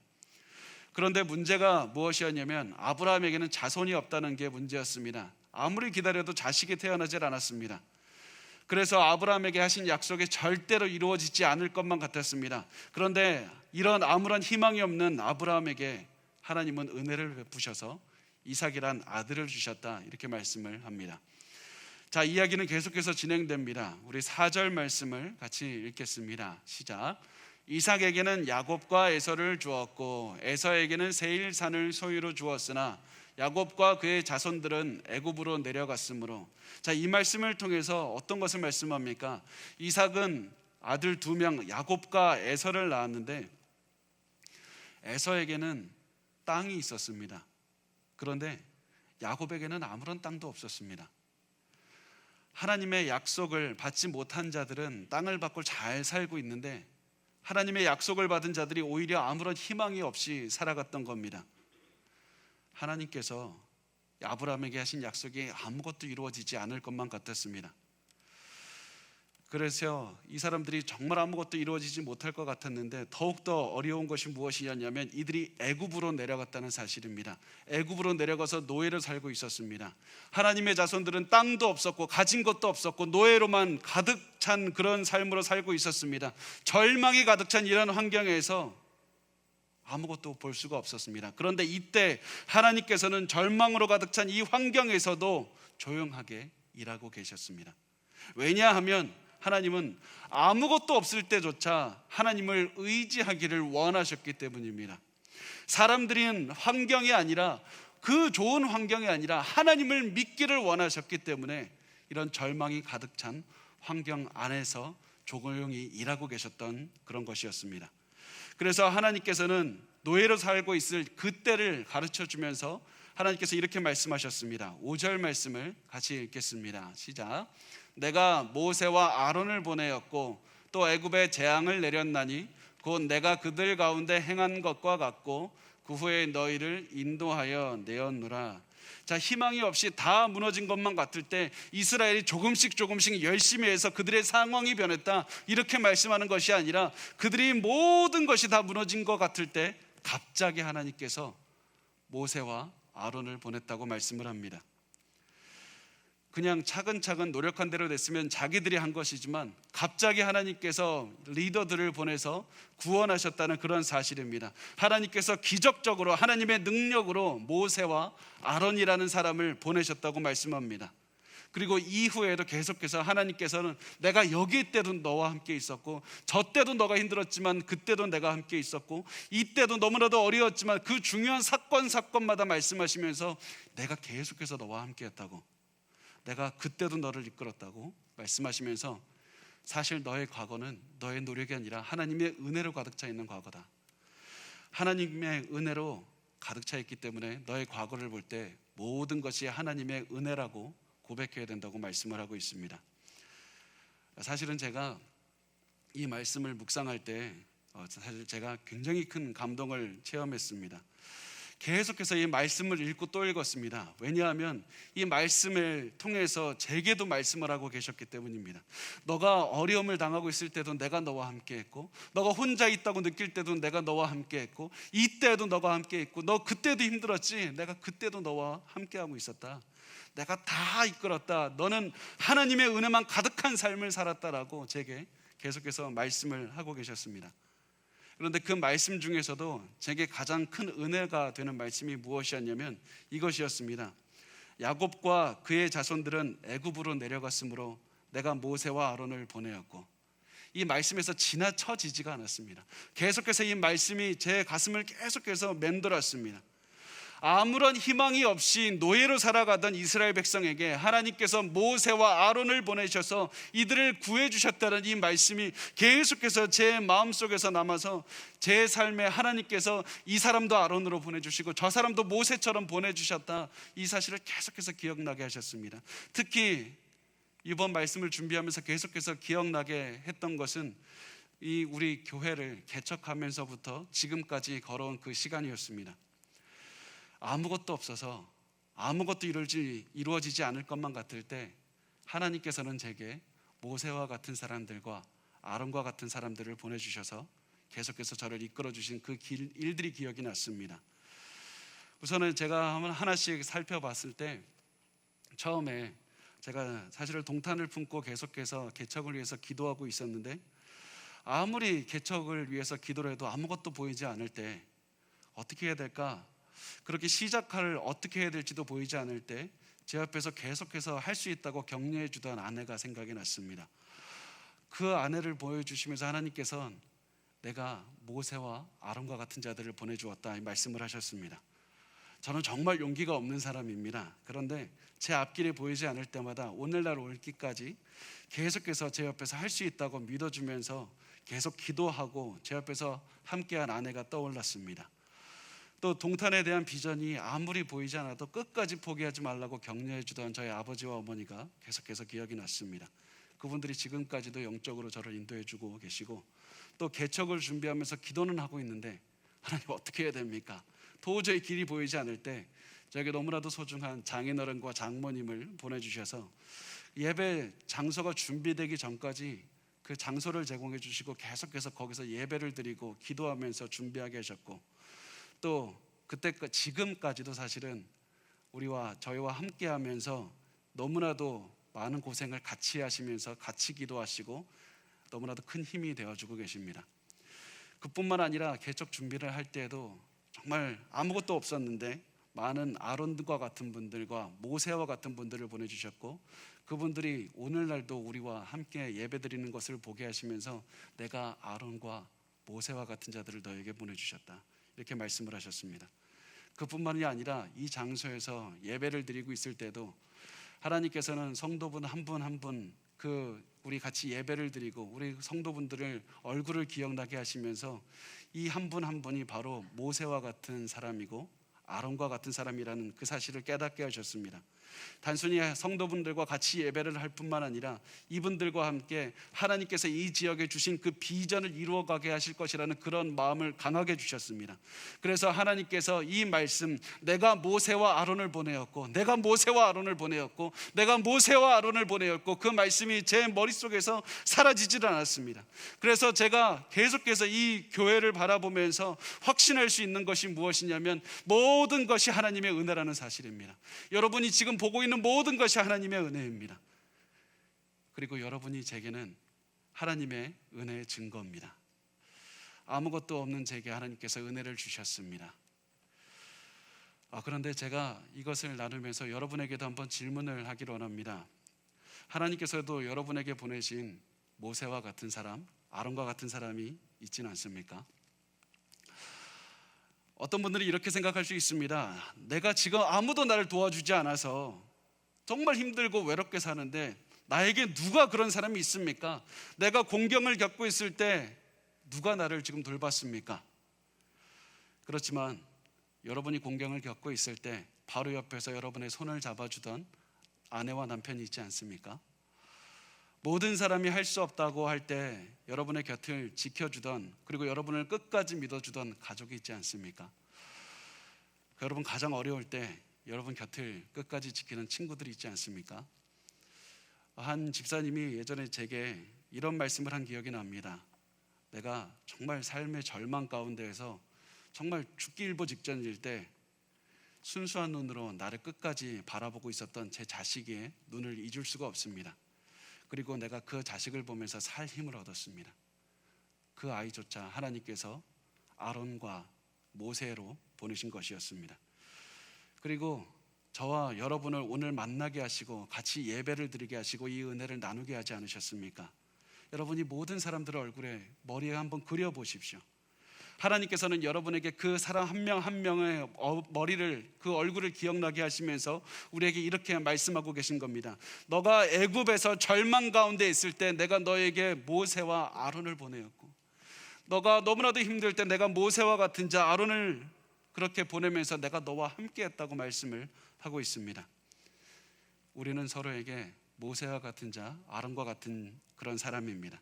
그런데 문제가 무엇이었냐면 아브라함에게는 자손이 없다는 게 문제였습니다. 아무리 기다려도 자식이 태어나질 않았습니다. 그래서 아브라함에게 하신 약속이 절대로 이루어지지 않을 것만 같았습니다. 그런데 이런 아무런 희망이 없는 아브라함에게 하나님은 은혜를 베푸셔서 이삭이란 아들을 주셨다. 이렇게 말씀을 합니다. 자, 이야기는 계속해서 진행됩니다. 우리 4절 말씀을 같이 읽겠습니다. 시작. 이삭에게는 야곱과 에서를 주었고 에서에게는 세일산을 소유로 주었으나 야곱과 그의 자손들은 애굽으로 내려갔으므로. 자, 이 말씀을 통해서 어떤 것을 말씀합니까? 이삭은 아들 2명 야곱과 에서를 낳았는데 에서에게는 땅이 있었습니다. 그런데 야곱에게는 아무런 땅도 없었습니다. 하나님의 약속을 받지 못한 자들은 땅을 받고 잘 살고 있는데 하나님의 약속을 받은 자들이 오히려 아무런 희망이 없이 살아갔던 겁니다. 하나님께서 아브라함에게 하신 약속이 아무것도 이루어지지 않을 것만 같았습니다. 그래서 이 사람들이 정말 아무것도 이루어지지 못할 것 같았는데 더욱더 어려운 것이 무엇이었냐면 이들이 애굽으로 내려갔다는 사실입니다. 애굽으로 내려가서 노예로 살고 있었습니다. 하나님의 자손들은 땅도 없었고 가진 것도 없었고 노예로만 가득 찬 그런 삶으로 살고 있었습니다. 절망이 가득 찬 이런 환경에서 아무것도 볼 수가 없었습니다. 그런데 이때 하나님께서는 절망으로 가득 찬 이 환경에서도 조용하게 일하고 계셨습니다. 왜냐하면 하나님은 아무것도 없을 때조차 하나님을 의지하기를 원하셨기 때문입니다. 사람들은 환경이 아니라 그 좋은 환경이 아니라 하나님을 믿기를 원하셨기 때문에 이런 절망이 가득 찬 환경 안에서 조용히 일하고 계셨던 그런 것이었습니다. 그래서 하나님께서는 노예로 살고 있을 그때를 가르쳐 주면서 하나님께서 이렇게 말씀하셨습니다. 5절 말씀을 같이 읽겠습니다. 시작. 내가 모세와 아론을 보내었고 또 애굽에 재앙을 내렸나니 곧 내가 그들 가운데 행한 것과 같고 그 후에 너희를 인도하여 내었노라. 자, 희망이 없이 다 무너진 것만 같을 때 이스라엘이 조금씩 열심히 해서 그들의 상황이 변했다 이렇게 말씀하는 것이 아니라 그들이 모든 것이 다 무너진 것 같을 때 갑자기 하나님께서 모세와 아론을 보냈다고 말씀을 합니다. 그냥 차근차근 노력한 대로 됐으면 자기들이 한 것이지만 갑자기 하나님께서 리더들을 보내서 구원하셨다는 그런 사실입니다. 하나님께서 기적적으로 하나님의 능력으로 모세와 아론이라는 사람을 보내셨다고 말씀합니다. 그리고 이후에도 계속해서 하나님께서는 내가 여기 때도 너와 함께 있었고 저 때도 너가 힘들었지만 그때도 내가 함께 있었고 이때도 너무나도 어려웠지만 그 중요한 사건마다 말씀하시면서 내가 계속해서 너와 함께 했다고, 내가 그때도 너를 이끌었다고 말씀하시면서 사실 너의 과거는 너의 노력이 아니라 하나님의 은혜로 가득 차 있는 과거다. 하나님의 은혜로 가득 차 있기 때문에 너의 과거를 볼 때 모든 것이 하나님의 은혜라고 고백해야 된다고 말씀을 하고 있습니다. 사실은 제가 이 말씀을 묵상할 때 사실 제가 굉장히 큰 감동을 체험했습니다. 계속해서 이 말씀을 읽고 또 읽었습니다. 왜냐하면 이 말씀을 통해서 제게도 말씀을 하고 계셨기 때문입니다. 너가 어려움을 당하고 있을 때도 내가 너와 함께 했고 너가 혼자 있다고 느낄 때도 내가 너와 함께 했고 이때도 너가 함께 했고 너 그때도 힘들었지 내가 그때도 너와 함께 하고 있었다. 내가 다 이끌었다. 너는 하나님의 은혜만 가득한 삶을 살았다라고 제게 계속해서 말씀을 하고 계셨습니다. 그런데 그 말씀 중에서도 제게 가장 큰 은혜가 되는 말씀이 무엇이었냐면 이것이었습니다. 야곱과 그의 자손들은 애굽으로 내려갔으므로 내가 모세와 아론을 보내었고 이 말씀에서 지나쳐지지가 않았습니다. 계속해서 이 말씀이 제 가슴을 계속해서 맴돌았습니다. 아무런 희망이 없이 노예로 살아가던 이스라엘 백성에게 하나님께서 모세와 아론을 보내셔서 이들을 구해주셨다는 이 말씀이 계속해서 제 마음속에서 남아서 제 삶에 하나님께서 이 사람도 아론으로 보내주시고 저 사람도 모세처럼 보내주셨다, 이 사실을 계속해서 기억나게 하셨습니다. 특히 이번 말씀을 준비하면서 계속해서 기억나게 했던 것은 이 우리 교회를 개척하면서부터 지금까지 걸어온 그 시간이었습니다. 아무것도 없어서 아무것도 이루어지지 않을 것만 같을 때 하나님께서는 제게 모세와 같은 사람들과 아론과 같은 사람들을 보내주셔서 계속해서 저를 이끌어주신 그 일들이 기억이 났습니다. 우선은 제가 한번 하나씩 살펴봤을 때, 처음에 제가 사실은 동탄을 품고 계속해서 개척을 위해서 기도하고 있었는데, 아무리 개척을 위해서 기도를 해도 아무것도 보이지 않을 때 어떻게 해야 될까? 그렇게 시작을 어떻게 해야 될지도 보이지 않을 때 제 옆에서 계속해서 할 수 있다고 격려해 주던 아내가 생각이 났습니다. 그 아내를 보여주시면서 하나님께서는 내가 모세와 아론과 같은 자들을 보내주었다, 이 말씀을 하셨습니다. 저는 정말 용기가 없는 사람입니다. 그런데 제 앞길이 보이지 않을 때마다 오늘날 올기까지 계속해서 제 옆에서 할 수 있다고 믿어주면서 계속 기도하고 제 옆에서 함께한 아내가 떠올랐습니다. 또 동탄에 대한 비전이 아무리 보이지 않아도 끝까지 포기하지 말라고 격려해 주던 저희 아버지와 어머니가 계속해서 기억이 났습니다. 그분들이 지금까지도 영적으로 저를 인도해 주고 계시고, 또 개척을 준비하면서 기도는 하고 있는데 하나님 어떻게 해야 됩니까? 도저히 길이 보이지 않을 때 저에게 너무나도 소중한 장인어른과 장모님을 보내주셔서 예배 장소가 준비되기 전까지 그 장소를 제공해 주시고 계속해서 거기서 예배를 드리고 기도하면서 준비하게 하셨고, 또 그때 지금까지도 사실은 저희와 함께하면서 너무나도 많은 고생을 같이 하시면서 같이 기도하시고 너무나도 큰 힘이 되어주고 계십니다. 그뿐만 아니라 개척 준비를 할 때에도 정말 아무것도 없었는데 많은 아론과 같은 분들과 모세와 같은 분들을 보내주셨고, 그분들이 오늘날도 우리와 함께 예배드리는 것을 보게 하시면서 내가 아론과 모세와 같은 자들을 너에게 보내주셨다, 이렇게 말씀을 하셨습니다. 그뿐만이 아니라 이 장소에서 예배를 드리고 있을 때도 하나님께서는 성도분 한 분 한 분 우리 같이 예배를 드리고 우리 성도분들을 얼굴을 기억나게 하시면서 이 한 분 한 분이 바로 모세와 같은 사람이고 아론과 같은 사람이라는 그 사실을 깨닫게 하셨습니다. 단순히 성도분들과 같이 예배를 할 뿐만 아니라 이분들과 함께 하나님께서 이 지역에 주신 그 비전을 이루어가게 하실 것이라는 그런 마음을 강하게 주셨습니다. 그래서 하나님께서 이 말씀, 내가 모세와 아론을 보내었고 내가 모세와 아론을 보내었고 내가 모세와 아론을 보내었고, 그 말씀이 제 머릿속에서 사라지질 않았습니다. 그래서 제가 계속해서 이 교회를 바라보면서 확신할 수 있는 것이 무엇이냐면 모든 것이 하나님의 은혜라는 사실입니다. 여러분이 지금 보고 있는 모든 것이 하나님의 은혜입니다. 그리고 여러분이 제게는 하나님의 은혜의 증거입니다. 아무것도 없는 제게 하나님께서 은혜를 주셨습니다. 그런데 제가 이것을 나누면서 여러분에게도 한번 질문을 하기를 원합니다. 하나님께서도 여러분에게 보내신 모세와 같은 사람, 아론과 같은 사람이 있지는 않습니까? 어떤 분들이 이렇게 생각할 수 있습니다. 내가 지금 아무도 나를 도와주지 않아서 정말 힘들고 외롭게 사는데 나에게 누가 그런 사람이 있습니까? 내가 공경을 겪고 있을 때 누가 나를 지금 돌봤습니까? 그렇지만 여러분이 공경을 겪고 있을 때 바로 옆에서 여러분의 손을 잡아주던 아내와 남편이 있지 않습니까? 모든 사람이 할 수 없다고 할 때 여러분의 곁을 지켜주던, 그리고 여러분을 끝까지 믿어주던 가족이 있지 않습니까? 여러분 가장 어려울 때 여러분 곁을 끝까지 지키는 친구들이 있지 않습니까? 한 집사님이 예전에 제게 이런 말씀을 한 기억이 납니다. 내가 정말 삶의 절망 가운데에서 정말 죽기 일보 직전일 때 순수한 눈으로 나를 끝까지 바라보고 있었던 제 자식의 눈을 잊을 수가 없습니다. 그리고 내가 그 자식을 보면서 살 힘을 얻었습니다. 그 아이조차 하나님께서 아론과 모세로 보내신 것이었습니다. 그리고 저와 여러분을 오늘 만나게 하시고 같이 예배를 드리게 하시고 이 은혜를 나누게 하지 않으셨습니까? 여러분이 모든 사람들의 얼굴에 머리에 한번 그려보십시오. 하나님께서는 여러분에게 그 사람 한 명 한 명의 머리를, 그 얼굴을 기억나게 하시면서 우리에게 이렇게 말씀하고 계신 겁니다. 너가 애굽에서 절망 가운데 있을 때 내가 너에게 모세와 아론을 보내었고, 너가 너무나도 힘들 때 내가 모세와 같은 자 아론을 그렇게 보내면서 내가 너와 함께 했다고 말씀을 하고 있습니다. 우리는 서로에게 모세와 같은 자, 아론과 같은 그런 사람입니다.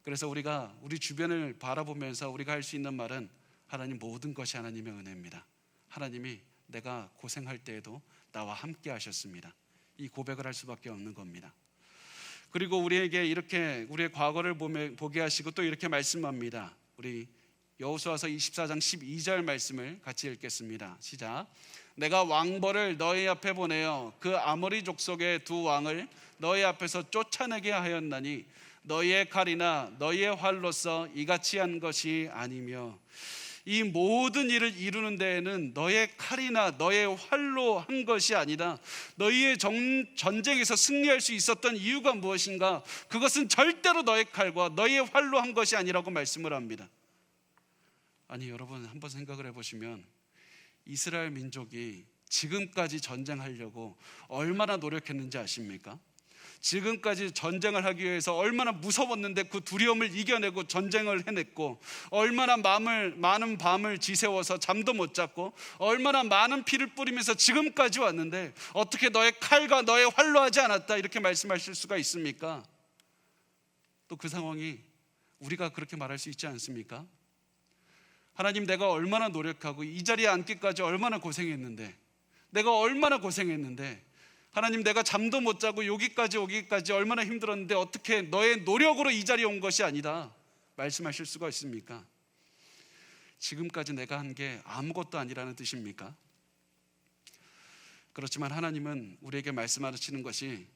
그래서 우리가 우리 주변을 바라보면서 우리가 할 수 있는 말은 하나님, 모든 것이 하나님의 은혜입니다. 하나님이 내가 고생할 때에도 나와 함께 하셨습니다. 이 고백을 할 수밖에 없는 겁니다. 그리고 우리에게 이렇게 우리의 과거를 보게 하시고 또 이렇게 말씀합니다. 우리 여호수아서 24장 12절 말씀을 같이 읽겠습니다. 시작. 내가 왕벌을 너희 앞에 보내어 그 아모리 족속의 두 왕을 너희 앞에서 쫓아내게 하였나니 너희의 칼이나 너희의 활로서 이같이 한 것이 아니며, 이 모든 일을 이루는 데에는 너의 칼이나 너의 활로 한 것이 아니라 너희의 전쟁에서 승리할 수 있었던 이유가 무엇인가? 그것은 절대로 너의 칼과 너의 활로 한 것이 아니라고 말씀을 합니다. 아니, 여러분 한번 생각을 해보시면 이스라엘 민족이 지금까지 전쟁하려고 얼마나 노력했는지 아십니까? 지금까지 전쟁을 하기 위해서 얼마나 무서웠는데 그 두려움을 이겨내고 전쟁을 해냈고, 얼마나 많은 밤을 지새워서 잠도 못 잤고, 얼마나 많은 피를 뿌리면서 지금까지 왔는데 어떻게 너의 칼과 너의 활로 하지 않았다 이렇게 말씀하실 수가 있습니까? 또 그 상황이 우리가 그렇게 말할 수 있지 않습니까? 하나님, 내가 얼마나 노력하고 이 자리에 앉기까지 얼마나 고생했는데, 내가 얼마나 고생했는데, 하나님, 내가 잠도 못 자고 여기까지 오기까지 얼마나 힘들었는데 어떻게 너의 노력으로 이 자리에 온 것이 아니다 말씀하실 수가 있습니까? 지금까지 내가 한 게 아무것도 아니라는 뜻입니까? 그렇지만 하나님은 우리에게 말씀하시는 것이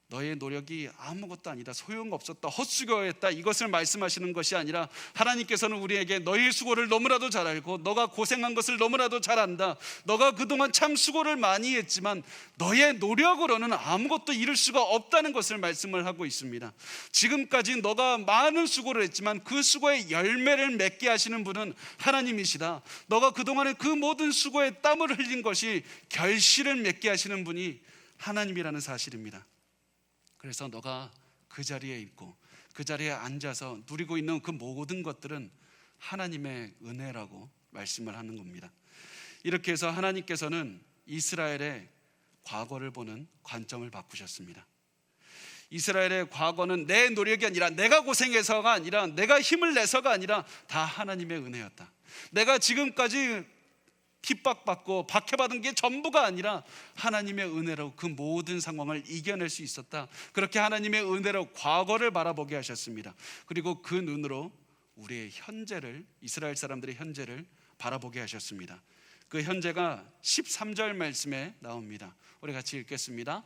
너의 노력이 아무것도 아니다, 소용없었다, 헛수고했다, 이것을 말씀하시는 것이 아니라 하나님께서는 우리에게 너의 수고를 너무나도 잘 알고 너가 고생한 것을 너무나도 잘 안다, 너가 그동안 참 수고를 많이 했지만 너의 노력으로는 아무것도 이룰 수가 없다는 것을 말씀을 하고 있습니다. 지금까지 너가 많은 수고를 했지만 그 수고의 열매를 맺게 하시는 분은 하나님이시다. 너가 그동안에 그 모든 수고에 땀을 흘린 것이 결실을 맺게 하시는 분이 하나님이라는 사실입니다. 그래서 너가 그 자리에 있고 그 자리에 앉아서 누리고 있는 그 모든 것들은 하나님의 은혜라고 말씀을 하는 겁니다. 이렇게 해서 하나님께서는 이스라엘의 과거를 보는 관점을 바꾸셨습니다. 이스라엘의 과거는 내 노력이 아니라, 내가 고생해서가 아니라, 내가 힘을 내서가 아니라 다 하나님의 은혜였다. 내가 지금까지 핍박받고 박해받은 게 전부가 아니라 하나님의 은혜로 그 모든 상황을 이겨낼 수 있었다. 그렇게 하나님의 은혜로 과거를 바라보게 하셨습니다. 그리고 그 눈으로 우리의 현재를, 이스라엘 사람들의 현재를 바라보게 하셨습니다. 그 현재가 13절 말씀에 나옵니다. 우리 같이 읽겠습니다.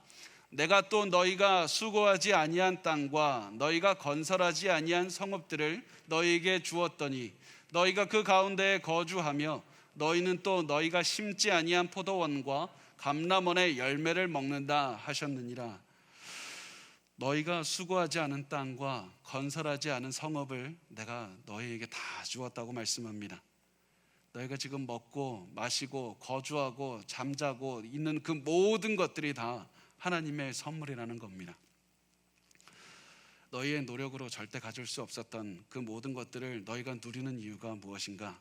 내가 또 너희가 수고하지 아니한 땅과 너희가 건설하지 아니한 성읍들을 너희에게 주었더니 너희가 그 가운데에 거주하며 너희는 또 너희가 심지 아니한 포도원과 감람원의 열매를 먹는다 하셨느니라. 너희가 수고하지 않은 땅과 건설하지 않은 성읍을 내가 너희에게 다 주었다고 말씀합니다. 너희가 지금 먹고 마시고 거주하고 잠자고 있는 그 모든 것들이 다 하나님의 선물이라는 겁니다. 너희의 노력으로 절대 가질 수 없었던 그 모든 것들을 너희가 누리는 이유가 무엇인가?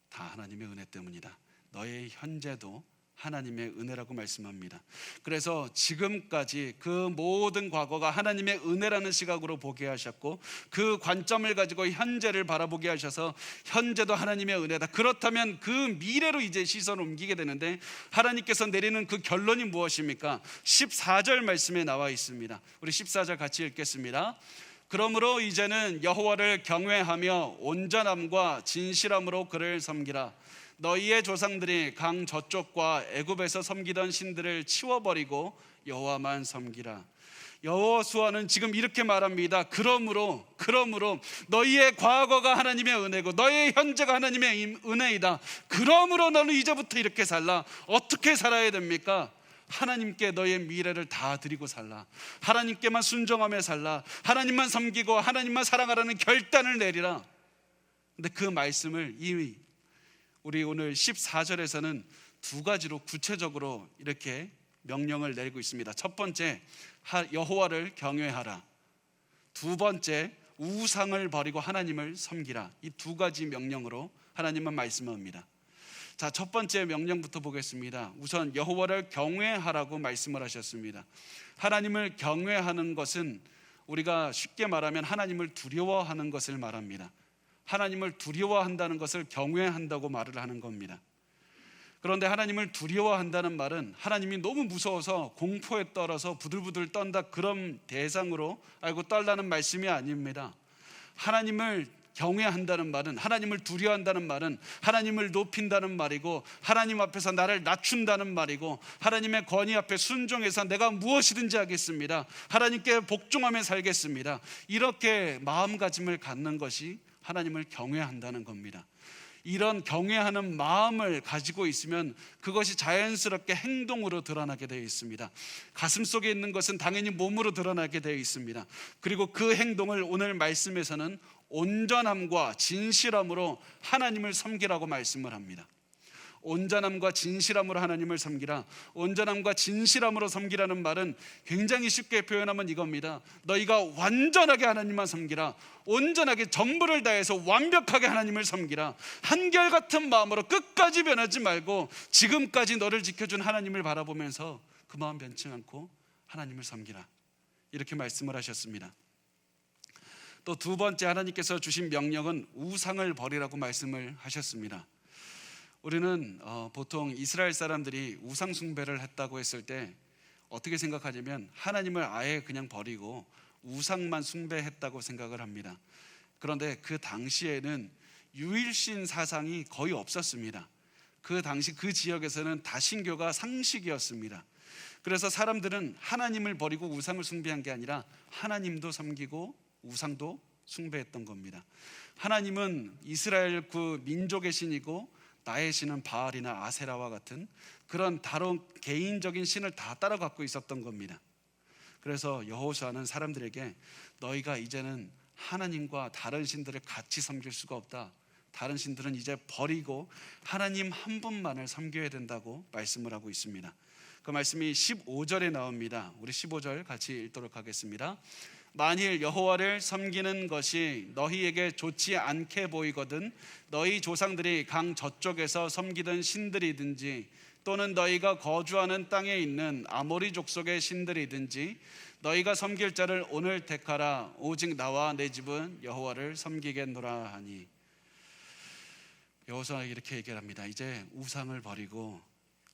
다 하나님의 은혜 때문이다. 너의 현재도 하나님의 은혜라고 말씀합니다. 그래서 지금까지 그 모든 과거가 하나님의 은혜라는 시각으로 보게 하셨고, 그 관점을 가지고 현재를 바라보게 하셔서 현재도 하나님의 은혜다. 그렇다면 그 미래로 이제 시선을 옮기게 되는데, 하나님께서 내리는 그 결론이 무엇입니까? 14절 말씀에 나와 있습니다. 우리 14절 같이 읽겠습니다. 그러므로 이제는 여호와를 경외하며 온전함과 진실함으로 그를 섬기라. 너희의 조상들이 강 저쪽과 애굽에서 섬기던 신들을 치워버리고 여호와만 섬기라. 여호수아는 지금 이렇게 말합니다. 그러므로 너희의 과거가 하나님의 은혜고 너희의 현재가 하나님의 은혜이다. 그러므로 너는 이제부터 이렇게 살라. 어떻게 살아야 됩니까? 하나님께 너의 미래를 다 드리고 살라. 하나님께만 순종하며 살라. 하나님만 섬기고 하나님만 사랑하라는 결단을 내리라. 근데 그 말씀을 이미 우리 오늘 14절에서는 두 가지로 구체적으로 이렇게 명령을 내리고 있습니다. 첫 번째, 여호와를 경외하라. 두 번째, 우상을 버리고 하나님을 섬기라. 이 두 가지 명령으로 하나님은 말씀합니다. 자, 첫 번째 명령부터 보겠습니다. 우선 여호와를 경외하라고 말씀을 하셨습니다. 하나님을 경외하는 것은 우리가 쉽게 말하면 하나님을 두려워하는 것을 말합니다. 하나님을 두려워한다는 것을 경외한다고 말을 하는 겁니다. 그런데 하나님을 두려워한다는 말은 하나님이 너무 무서워서 공포에 떨어서 부들부들 떤다, 그런 대상으로 알고 떨라는 말씀이 아닙니다. 하나님을 경외한다는 말은, 하나님을 두려워한다는 말은 하나님을 높인다는 말이고, 하나님 앞에서 나를 낮춘다는 말이고, 하나님의 권위 앞에 순종해서 내가 무엇이든지 하겠습니다, 하나님께 복종하며 살겠습니다, 이렇게 마음가짐을 갖는 것이 하나님을 경외한다는 겁니다. 이런 경외하는 마음을 가지고 있으면 그것이 자연스럽게 행동으로 드러나게 되어 있습니다. 가슴 속에 있는 것은 당연히 몸으로 드러나게 되어 있습니다. 그리고 그 행동을 오늘 말씀에서는 온전함과 진실함으로 하나님을 섬기라고 말씀을 합니다. 온전함과 진실함으로 하나님을 섬기라. 온전함과 진실함으로 섬기라는 말은 굉장히 쉽게 표현하면 이겁니다. 너희가 완전하게 하나님만 섬기라. 온전하게 전부를 다해서 완벽하게 하나님을 섬기라. 한결같은 마음으로 끝까지 변하지 말고 지금까지 너를 지켜준 하나님을 바라보면서 그 마음 변치 않고 하나님을 섬기라. 이렇게 말씀을 하셨습니다. 또 두 번째, 하나님께서 주신 명령은 우상을 버리라고 말씀을 하셨습니다. 우리는 보통 이스라엘 사람들이 우상 숭배를 했다고 했을 때 어떻게 생각하냐면 하나님을 아예 그냥 버리고 우상만 숭배했다고 생각을 합니다. 그런데 그 당시에는 유일신 사상이 거의 없었습니다. 그 당시 그 지역에서는 다신교가 상식이었습니다. 그래서 사람들은 하나님을 버리고 우상을 숭배한 게 아니라 하나님도 섬기고 우상도 숭배했던 겁니다. 하나님은 이스라엘 그 민족의 신이고 나의 신은 바알이나 아세라와 같은 그런 다른 개인적인 신을 다 따라갖고 있었던 겁니다. 그래서 여호수아는 사람들에게 너희가 이제는 하나님과 다른 신들을 같이 섬길 수가 없다. 다른 신들은 이제 버리고 하나님 한 분만을 섬겨야 된다고 말씀을 하고 있습니다. 그 말씀이 15절에 나옵니다. 우리 15절 같이 읽도록 하겠습니다. 만일 여호와를 섬기는 것이 너희에게 좋지 않게 보이거든 너희 조상들이 강 저쪽에서 섬기던 신들이든지 또는 너희가 거주하는 땅에 있는 아모리 족속의 신들이든지 너희가 섬길 자를 오늘 택하라. 오직 나와 내 집은 여호와를 섬기겠노라 하니. 여호수아가 이렇게 얘기합니다. 이제 우상을 버리고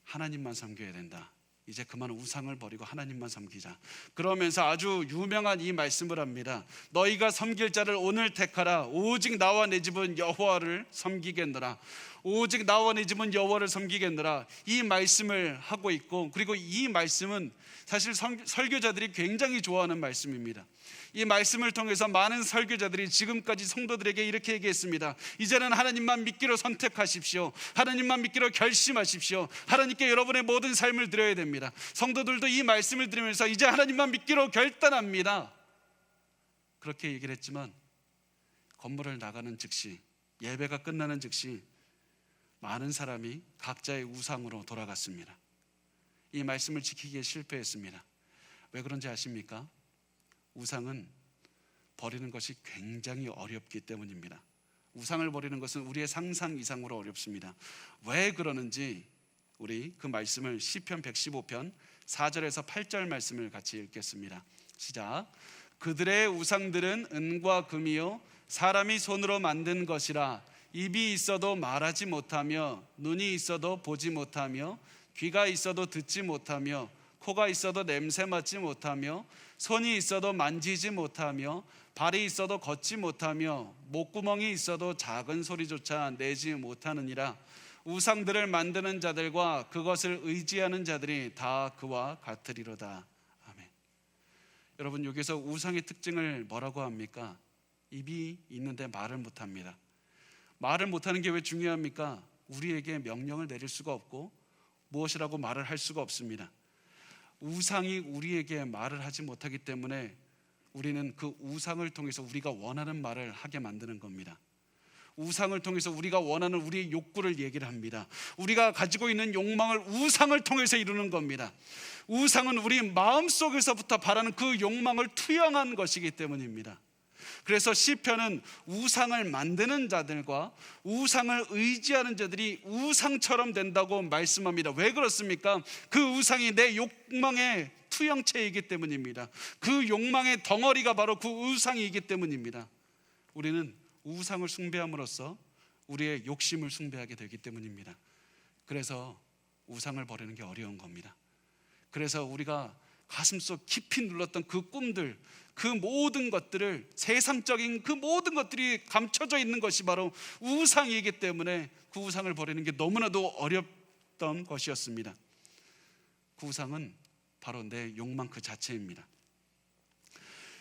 하나님만 섬겨야 된다. 이제 그만 우상을 버리고 하나님만 섬기자. 그러면서 아주 유명한 이 말씀을 합니다. 너희가 섬길 자를 오늘 택하라. 오직 나와 내 집은 여호와를 섬기겠노라. 오직 나와 내 집은 여호와를 섬기겠노라. 이 말씀을 하고 있고, 그리고 이 말씀은 사실 설교자들이 굉장히 좋아하는 말씀입니다. 이 말씀을 통해서 많은 설교자들이 지금까지 성도들에게 이렇게 얘기했습니다. 이제는 하나님만 믿기로 선택하십시오. 하나님만 믿기로 결심하십시오. 하나님께 여러분의 모든 삶을 드려야 됩니다. 성도들도 이 말씀을 들으면서 이제 하나님만 믿기로 결단합니다. 그렇게 얘기를 했지만 건물을 나가는 즉시, 예배가 끝나는 즉시 많은 사람이 각자의 우상으로 돌아갔습니다. 이 말씀을 지키기에 실패했습니다. 왜 그런지 아십니까? 우상은 버리는 것이 굉장히 어렵기 때문입니다. 우상을 버리는 것은 우리의 상상 이상으로 어렵습니다. 왜 그러는지 우리 그 말씀을 시편 115편 4절에서 8절 말씀을 같이 읽겠습니다. 시작. 그들의 우상들은 은과 금이요 사람이 손으로 만든 것이라. 입이 있어도 말하지 못하며 눈이 있어도 보지 못하며 귀가 있어도 듣지 못하며 코가 있어도 냄새 맡지 못하며 손이 있어도 만지지 못하며 발이 있어도 걷지 못하며 목구멍이 있어도 작은 소리조차 내지 못하느니라. 우상들을 만드는 자들과 그것을 의지하는 자들이 다 그와 같으리로다. 아멘. 여러분, 여기서 우상의 특징을 뭐라고 합니까? 입이 있는데 말을 못합니다. 말을 못하는 게 왜 중요합니까? 우리에게 명령을 내릴 수가 없고 무엇이라고 말을 할 수가 없습니다. 우상이 우리에게 말을 하지 못하기 때문에 우리는 그 우상을 통해서 우리가 원하는 말을 하게 만드는 겁니다. 우상을 통해서 우리가 원하는 우리의 욕구를 얘기를 합니다. 우리가 가지고 있는 욕망을 우상을 통해서 이루는 겁니다. 우상은 우리 마음속에서부터 바라는 그 욕망을 투영한 것이기 때문입니다. 그래서 시편은 우상을 만드는 자들과 우상을 의지하는 자들이 우상처럼 된다고 말씀합니다. 왜 그렇습니까? 그 우상이 내 욕망의 투영체이기 때문입니다. 그 욕망의 덩어리가 바로 그 우상이기 때문입니다. 우리는 우상을 숭배함으로써 우리의 욕심을 숭배하게 되기 때문입니다. 그래서 우상을 버리는 게 어려운 겁니다. 그래서 우리가 가슴속 깊이 눌렀던 그 꿈들, 그 모든 것들을, 세상적인 그 모든 것들이 감춰져 있는 것이 바로 우상이기 때문에 그 우상을 버리는 게 너무나도 어렵던 것이었습니다. 그 우상은 바로 내 욕망 그 자체입니다.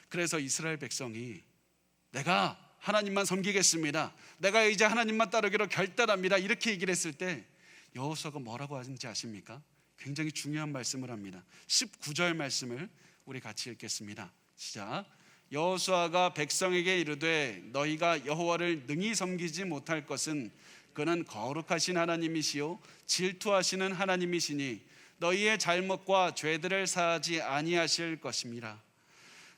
그래서 이스라엘 백성이 내가 하나님만 섬기겠습니다, 내가 이제 하나님만 따르기로 결단합니다, 이렇게 얘기를 했을 때 여호수아가 뭐라고 하는지 아십니까? 굉장히 중요한 말씀을 합니다. 19절 말씀을 우리 같이 읽겠습니다. 시작. 여호수아가 백성에게 이르되 너희가 여호와를 능히 섬기지 못할 것은 그는 거룩하신 하나님이시요 질투하시는 하나님이시니 너희의 잘못과 죄들을 사하지 아니하실 것임이라.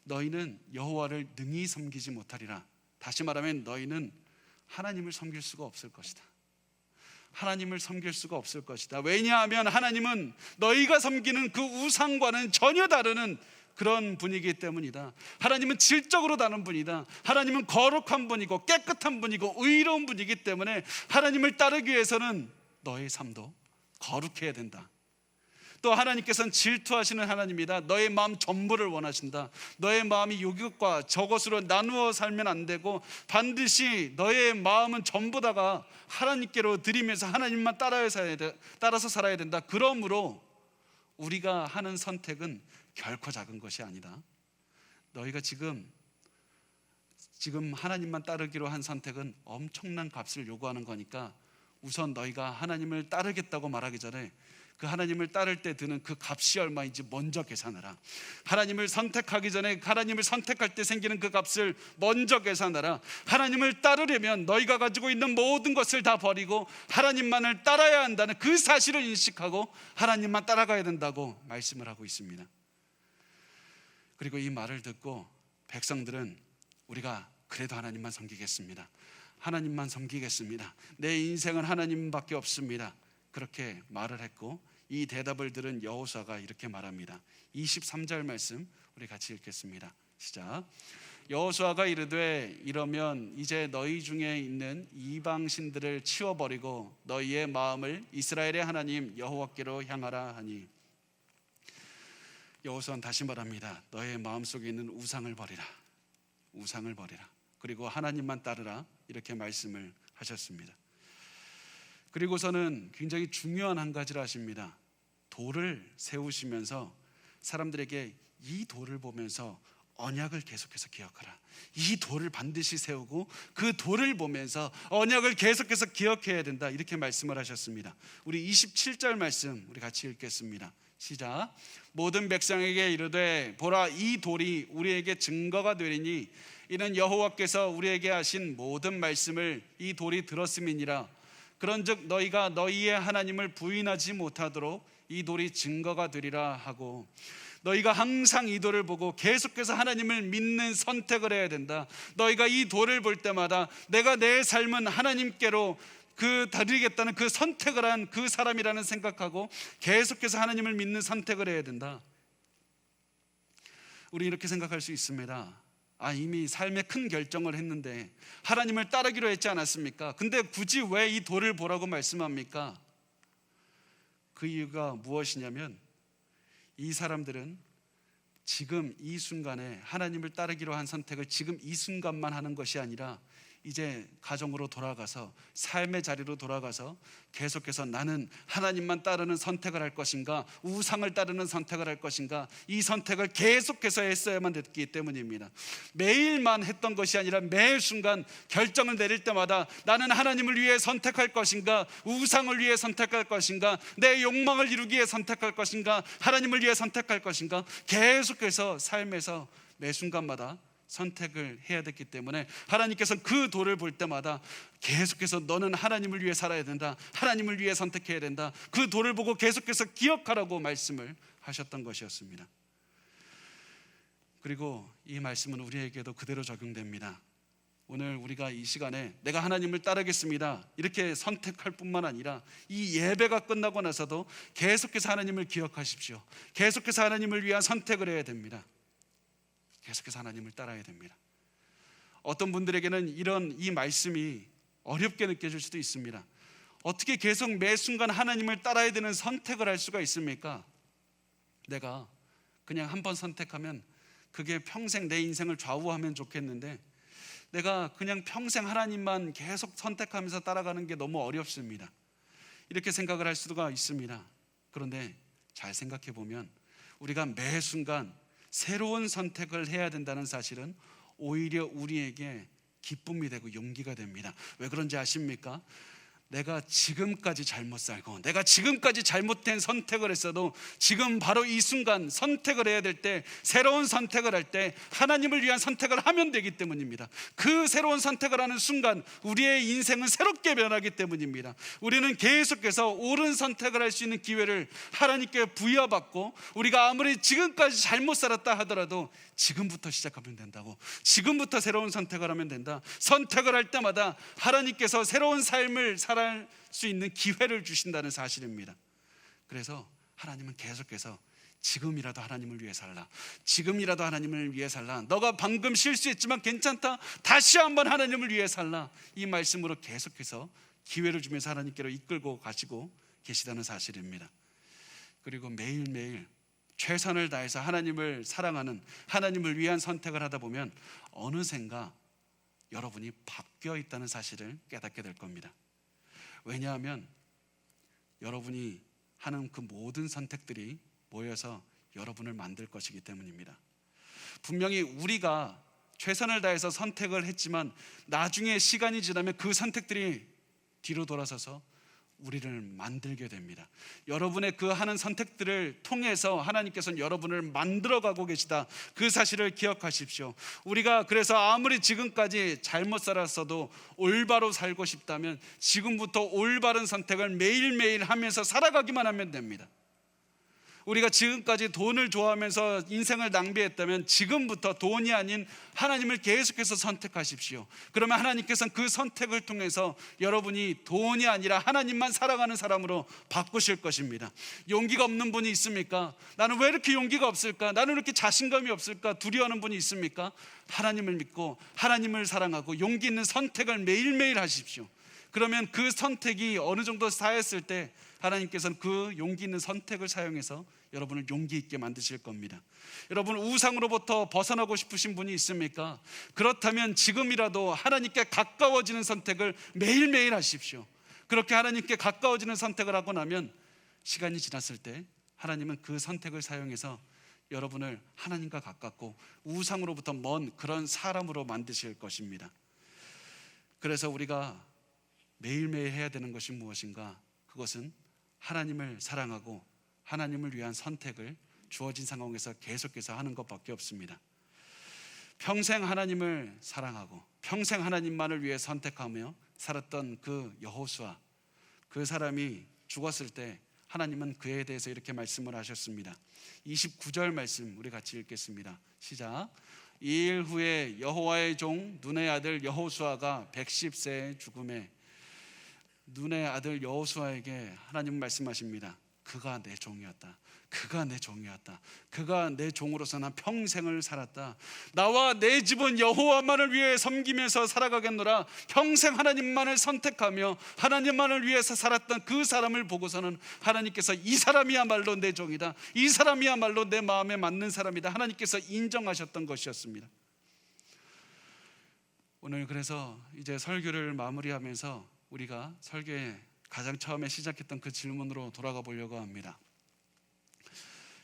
너희는 여호와를 능히 섬기지 못하리라. 다시 말하면 너희는 하나님을 섬길 수가 없을 것이다. 하나님을 섬길 수가 없을 것이다. 왜냐하면 하나님은 너희가 섬기는 그 우상과는 전혀 다른 그런 분이기 때문이다. 하나님은 질적으로 다른 분이다. 하나님은 거룩한 분이고 깨끗한 분이고 의로운 분이기 때문에 하나님을 따르기 위해서는 너의 삶도 거룩해야 된다. 또 하나님께서는 질투하시는 하나님이다. 너의 마음 전부를 원하신다. 너의 마음이 이것과 저것으로 나누어 살면 안 되고 반드시 너의 마음은 전부 다가 하나님께로 드리면서 하나님만 따라서 살아야 된다. 그러므로 우리가 하는 선택은 결코 작은 것이 아니다. 너희가 지금 하나님만 따르기로 한 선택은 엄청난 값을 요구하는 거니까 우선 너희가 하나님을 따르겠다고 말하기 전에 그 하나님을 따를 때 드는 그 값이 얼마인지 먼저 계산하라. 하나님을 선택하기 전에 하나님을 선택할 때 생기는 그 값을 먼저 계산하라. 하나님을 따르려면 너희가 가지고 있는 모든 것을 다 버리고 하나님만을 따라야 한다는 그 사실을 인식하고 하나님만 따라가야 된다고 말씀을 하고 있습니다. 그리고 이 말을 듣고 백성들은 우리가 그래도 하나님만 섬기겠습니다, 하나님만 섬기겠습니다, 내 인생은 하나님밖에 없습니다, 그렇게 말을 했고 이 대답을 들은 여호수아가 이렇게 말합니다. 23절 말씀 우리 같이 읽겠습니다. 시작. 여호수아가 이르되 이러면 이제 너희 중에 있는 이방 신들을 치워버리고 너희의 마음을 이스라엘의 하나님 여호와께로 향하라 하니. 여호수아는 다시 말합니다. 너의 마음속에 있는 우상을 버리라. 우상을 버리라. 그리고 하나님만 따르라. 이렇게 말씀을 하셨습니다. 그리고서는 굉장히 중요한 한 가지를 하십니다. 돌을 세우시면서 사람들에게 이 돌을 보면서 언약을 계속해서 기억하라. 이 돌을 반드시 세우고 그 돌을 보면서 언약을 계속해서 기억해야 된다. 이렇게 말씀을 하셨습니다. 우리 27절 말씀 우리 같이 읽겠습니다. 시작. 모든 백성에게 이르되 보라 이 돌이 우리에게 증거가 되리니 이는 여호와께서 우리에게 하신 모든 말씀을 이 돌이 들었음이니라. 그런즉 너희가 너희의 하나님을 부인하지 못하도록 이 돌이 증거가 되리라 하고, 너희가 항상 이 돌을 보고 계속해서 하나님을 믿는 선택을 해야 된다. 너희가 이 돌을 볼 때마다 내가 내 삶은 하나님께로 드리겠다는 그 선택을 한 그 사람이라는 생각하고 계속해서 하나님을 믿는 선택을 해야 된다. 우리 이렇게 생각할 수 있습니다. 이미 삶의 큰 결정을 했는데 하나님을 따르기로 했지 않았습니까? 근데 굳이 왜 이 돌을 보라고 말씀합니까? 그 이유가 무엇이냐면 이 사람들은 지금 이 순간에 하나님을 따르기로 한 선택을 지금 이 순간만 하는 것이 아니라 이제 가정으로 돌아가서 삶의 자리로 돌아가서 계속해서 나는 하나님만 따르는 선택을 할 것인가, 우상을 따르는 선택을 할 것인가, 이 선택을 계속해서 했어야만 됐기 때문입니다. 매일만 했던 것이 아니라 매 순간 결정을 내릴 때마다 나는 하나님을 위해 선택할 것인가, 우상을 위해 선택할 것인가, 내 욕망을 이루기 위해 선택할 것인가, 하나님을 위해 선택할 것인가, 계속해서 삶에서 매 순간마다 선택을 해야 됐기 때문에 하나님께서는 그 돌을 볼 때마다 계속해서 너는 하나님을 위해 살아야 된다, 하나님을 위해 선택해야 된다, 그 돌을 보고 계속해서 기억하라고 말씀을 하셨던 것이었습니다. 그리고 이 말씀은 우리에게도 그대로 적용됩니다. 오늘 우리가 이 시간에 내가 하나님을 따르겠습니다 이렇게 선택할 뿐만 아니라 이 예배가 끝나고 나서도 계속해서 하나님을 기억하십시오. 계속해서 하나님을 위한 선택을 해야 됩니다. 계속해서 하나님을 따라야 됩니다. 어떤 분들에게는 이 말씀이 어렵게 느껴질 수도 있습니다. 어떻게 계속 매 순간 하나님을 따라야 되는 선택을 할 수가 있습니까? 내가 그냥 한 번 선택하면 그게 평생 내 인생을 좌우하면 좋겠는데 내가 그냥 평생 하나님만 계속 선택하면서 따라가는 게 너무 어렵습니다. 이렇게 생각을 할 수가 있습니다. 그런데 잘 생각해 보면 우리가 매 순간 새로운 선택을 해야 된다는 사실은 오히려 우리에게 기쁨이 되고 용기가 됩니다. 왜 그런지 아십니까? 내가 지금까지 잘못 살고 내가 지금까지 잘못된 선택을 했어도 지금 바로 이 순간 선택을 해야 될 때, 새로운 선택을 할 때 하나님을 위한 선택을 하면 되기 때문입니다. 그 새로운 선택을 하는 순간 우리의 인생은 새롭게 변하기 때문입니다. 우리는 계속해서 옳은 선택을 할 수 있는 기회를 하나님께 부여받고, 우리가 아무리 지금까지 잘못 살았다 하더라도 지금부터 시작하면 된다고, 지금부터 새로운 선택을 하면 된다. 선택을 할 때마다 하나님께서 새로운 삶을 살아갈 수 있는 기회를 주신다는 사실입니다. 그래서 하나님은 계속해서 지금이라도 하나님을 위해 살라, 지금이라도 하나님을 위해 살라, 너가 방금 실수했지만 괜찮다, 다시 한번 하나님을 위해 살라, 이 말씀으로 계속해서 기회를 주면서 하나님께로 이끌고 가시고 계시다는 사실입니다. 그리고 매일매일 최선을 다해서 하나님을 사랑하는, 하나님을 위한 선택을 하다 보면 어느샌가 여러분이 바뀌어 있다는 사실을 깨닫게 될 겁니다. 왜냐하면 여러분이 하는 그 모든 선택들이 모여서 여러분을 만들 것이기 때문입니다. 분명히 우리가 최선을 다해서 선택을 했지만 나중에 시간이 지나면 그 선택들이 뒤로 돌아서서 우리를 만들게 됩니다. 여러분의 그 하는 선택들을 통해서 하나님께서는 여러분을 만들어가고 계시다, 그 사실을 기억하십시오. 우리가 그래서 아무리 지금까지 잘못 살았어도 올바로 살고 싶다면 지금부터 올바른 선택을 매일매일 하면서 살아가기만 하면 됩니다. 우리가 지금까지 돈을 좋아하면서 인생을 낭비했다면 지금부터 돈이 아닌 하나님을 계속해서 선택하십시오. 그러면 하나님께서는 그 선택을 통해서 여러분이 돈이 아니라 하나님만 사랑하는 사람으로 바꾸실 것입니다. 용기가 없는 분이 있습니까? 나는 왜 이렇게 용기가 없을까? 나는 왜 이렇게 자신감이 없을까? 두려워하는 분이 있습니까? 하나님을 믿고 하나님을 사랑하고 용기 있는 선택을 매일매일 하십시오. 그러면 그 선택이 어느 정도 쌓였을 때 하나님께서는 그 용기 있는 선택을 사용해서 여러분을 용기 있게 만드실 겁니다. 여러분, 우상으로부터 벗어나고 싶으신 분이 있습니까? 그렇다면 지금이라도 하나님께 가까워지는 선택을 매일매일 하십시오. 그렇게 하나님께 가까워지는 선택을 하고 나면 시간이 지났을 때 하나님은 그 선택을 사용해서 여러분을 하나님과 가깝고 우상으로부터 먼 그런 사람으로 만드실 것입니다. 그래서 우리가 매일매일 해야 되는 것이 무엇인가? 그것은 하나님을 사랑하고 하나님을 위한 선택을 주어진 상황에서 계속해서 하는 것밖에 없습니다. 평생 하나님을 사랑하고 평생 하나님만을 위해 선택하며 살았던 그 여호수아, 그 사람이 죽었을 때 하나님은 그에 대해서 이렇게 말씀을 하셨습니다. 29절 말씀 우리 같이 읽겠습니다. 시작. 이 일 후에 여호와의 종 눈의 아들 여호수아가 110세에 죽음에, 눈의 아들 여호수아에게 하나님 말씀하십니다. 그가 내 종이었다. 그가 내 종이었다. 그가 내 종으로서 난 평생을 살았다. 나와 내 집은 여호와만을 위해 섬기면서 살아가겠노라. 평생 하나님만을 선택하며 하나님만을 위해서 살았던 그 사람을 보고서는 하나님께서 이 사람이야말로 내 종이다, 이 사람이야말로 내 마음에 맞는 사람이다, 하나님께서 인정하셨던 것이었습니다. 오늘 그래서 이제 설교를 마무리하면서 우리가 설교에 가장 처음에 시작했던 그 질문으로 돌아가 보려고 합니다.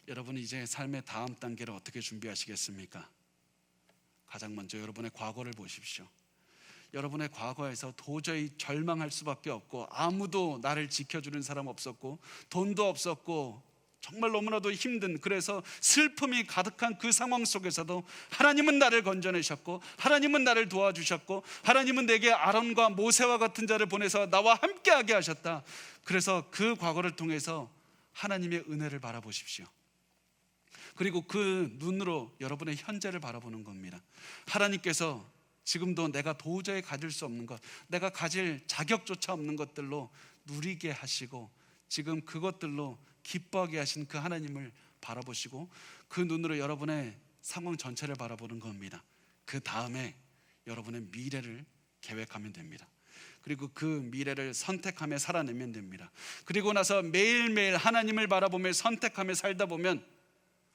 여러분 이제 삶의 다음 단계를 어떻게 준비하시겠습니까? 가장 먼저 여러분의 과거를 보십시오. 여러분의 과거에서 도저히 절망할 수밖에 없고 아무도 나를 지켜주는 사람 없었고 돈도 없었고 정말 너무나도 힘든, 그래서 슬픔이 가득한 그 상황 속에서도 하나님은 나를 건져내셨고 하나님은 나를 도와주셨고 하나님은 내게 아론과 모세와 같은 자를 보내서 나와 함께하게 하셨다. 그래서 그 과거를 통해서 하나님의 은혜를 바라보십시오. 그리고 그 눈으로 여러분의 현재를 바라보는 겁니다. 하나님께서 지금도 내가 도저히 가질 수 없는 것, 내가 가질 자격조차 없는 것들로 누리게 하시고 지금 그것들로 기뻐하게 하신 그 하나님을 바라보시고 그 눈으로 여러분의 상황 전체를 바라보는 겁니다. 그 다음에 여러분의 미래를 계획하면 됩니다. 그리고 그 미래를 선택하며 살아내면 됩니다. 그리고 나서 매일매일 하나님을 바라보며 선택하며 살다 보면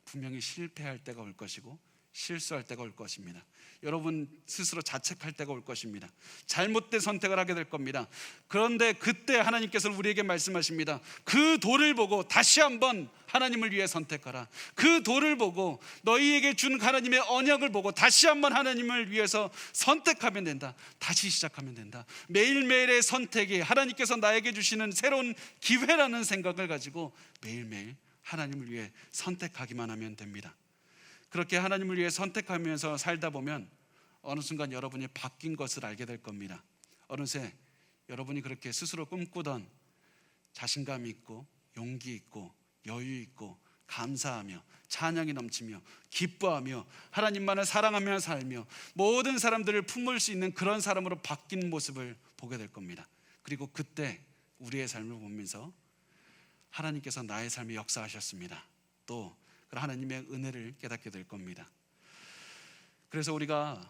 분명히 실패할 때가 올 것이고 실수할 때가 올 것입니다. 여러분 스스로 자책할 때가 올 것입니다. 잘못된 선택을 하게 될 겁니다. 그런데 그때 하나님께서는 우리에게 말씀하십니다. 그 돌을 보고 다시 한번 하나님을 위해 선택하라. 그 돌을 보고 너희에게 준 하나님의 언약을 보고 다시 한번 하나님을 위해서 선택하면 된다. 다시 시작하면 된다. 매일매일의 선택이 하나님께서 나에게 주시는 새로운 기회라는 생각을 가지고 매일매일 하나님을 위해 선택하기만 하면 됩니다. 그렇게 하나님을 위해 선택하면서 살다 보면 어느 순간 여러분이 바뀐 것을 알게 될 겁니다. 어느새 여러분이 그렇게 스스로 꿈꾸던 자신감 있고 용기 있고 여유 있고 감사하며 찬양이 넘치며 기뻐하며 하나님만을 사랑하며 살며 모든 사람들을 품을 수 있는 그런 사람으로 바뀐 모습을 보게 될 겁니다. 그리고 그때 우리의 삶을 보면서 하나님께서 나의 삶에 역사하셨습니다. 또 하나님의 은혜를 깨닫게 될 겁니다. 그래서 우리가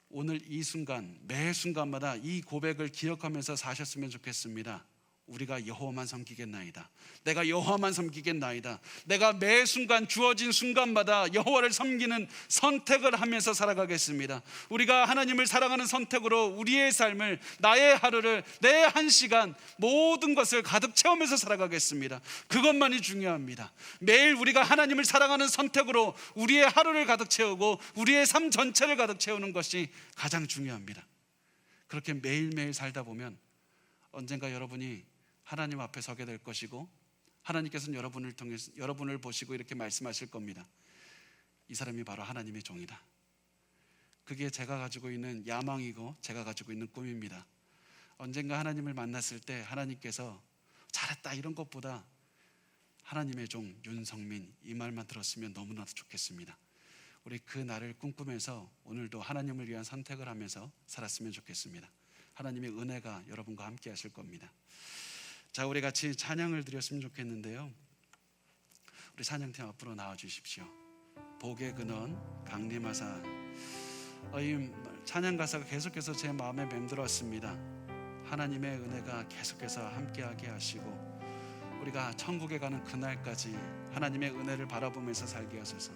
오늘 이 순간, 매 순간마다 이 고백을 기억하면서 사셨으면 좋겠습니다. 우리가 여호와만 섬기겠나이다. 내가 여호와만 섬기겠나이다. 내가 매 순간 주어진 순간마다 여호와를 섬기는 선택을 하면서 살아가겠습니다. 우리가 하나님을 사랑하는 선택으로 우리의 삶을, 나의 하루를, 내 한 시간 모든 것을 가득 채우면서 살아가겠습니다. 그것만이 중요합니다. 매일 우리가 하나님을 사랑하는 선택으로 우리의 하루를 가득 채우고 우리의 삶 전체를 가득 채우는 것이 가장 중요합니다. 그렇게 매일매일 살다 보면 언젠가 여러분이 하나님 앞에 서게 될 것이고 하나님께서는 여러분을 통해서 여러분을 보시고 이렇게 말씀하실 겁니다. 이 사람이 바로 하나님의 종이다. 그게 제가 가지고 있는 야망이고 제가 가지고 있는 꿈입니다. 언젠가 하나님을 만났을 때 하나님께서 잘했다 이런 것보다 하나님의 종 윤성민 이 말만 들었으면 너무나도 좋겠습니다. 우리 그 날을 꿈꾸면서 오늘도 하나님을 위한 선택을 하면서 살았으면 좋겠습니다. 하나님의 은혜가 여러분과 함께 하실 겁니다. 자, 우리 같이 찬양을 드렸으면 좋겠는데요. 우리 찬양팀 앞으로 나와 주십시오. 복의 근원 강림하사. 이 찬양 가사가 계속해서 제 마음에 맴들었습니다. 하나님의 은혜가 계속해서 함께하게 하시고 우리가 천국에 가는 그날까지 하나님의 은혜를 바라보면서 살게 하소서.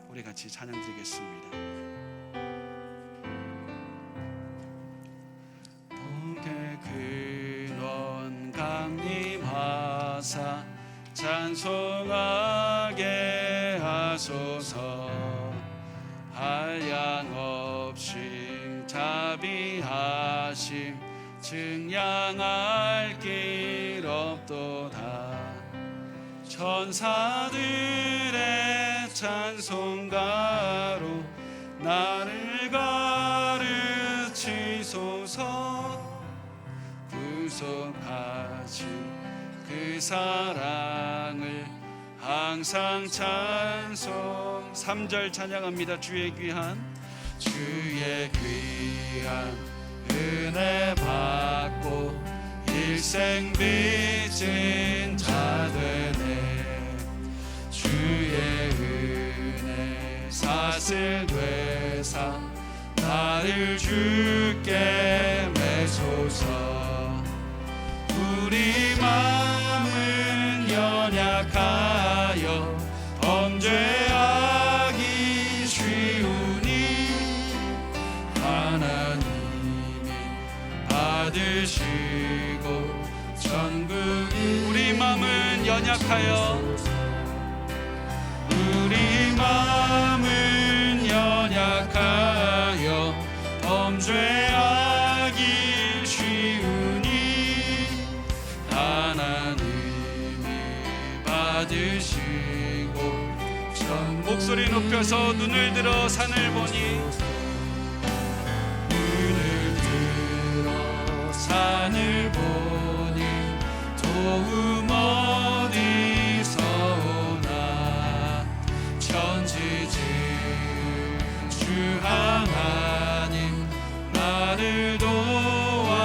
우리 같이 찬양 드리겠습니다. 복의 근원 강림하사 찬송하게 하소서. 한량 없이 자비하심 증량할 길 없도다. 천사들의 찬송가로 나를 가르치소서. 구속하신 그 사랑을 항상 찬송. 3절 찬양합니다. 주의 귀한 은혜 받고 일생 빚진 자 되네. 주의 은혜 사슬 되사 나를 주께 매소서. 우리 마음은 연약하여 범죄하기 쉬우니 하나님 연약하여 우리 마음은 연약하여 범죄하기 쉬우니 하나님이 받으시고 목소리 높여서 눈을 들어 산을 보니 눈을 들어 산을 보니 도움 어디서 오나 천지지 주 하나님 나를 도와주시네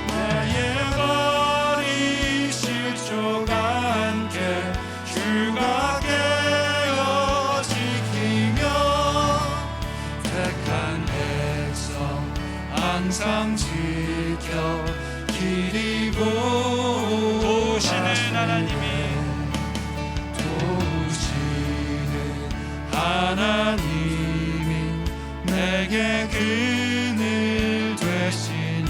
나의 발이 실족 않게 주가 깨어 지키며 택한 백성 항상 지켜 기리고 도우시는 하나님이 도우시는 하나님이 내게 그늘 되시니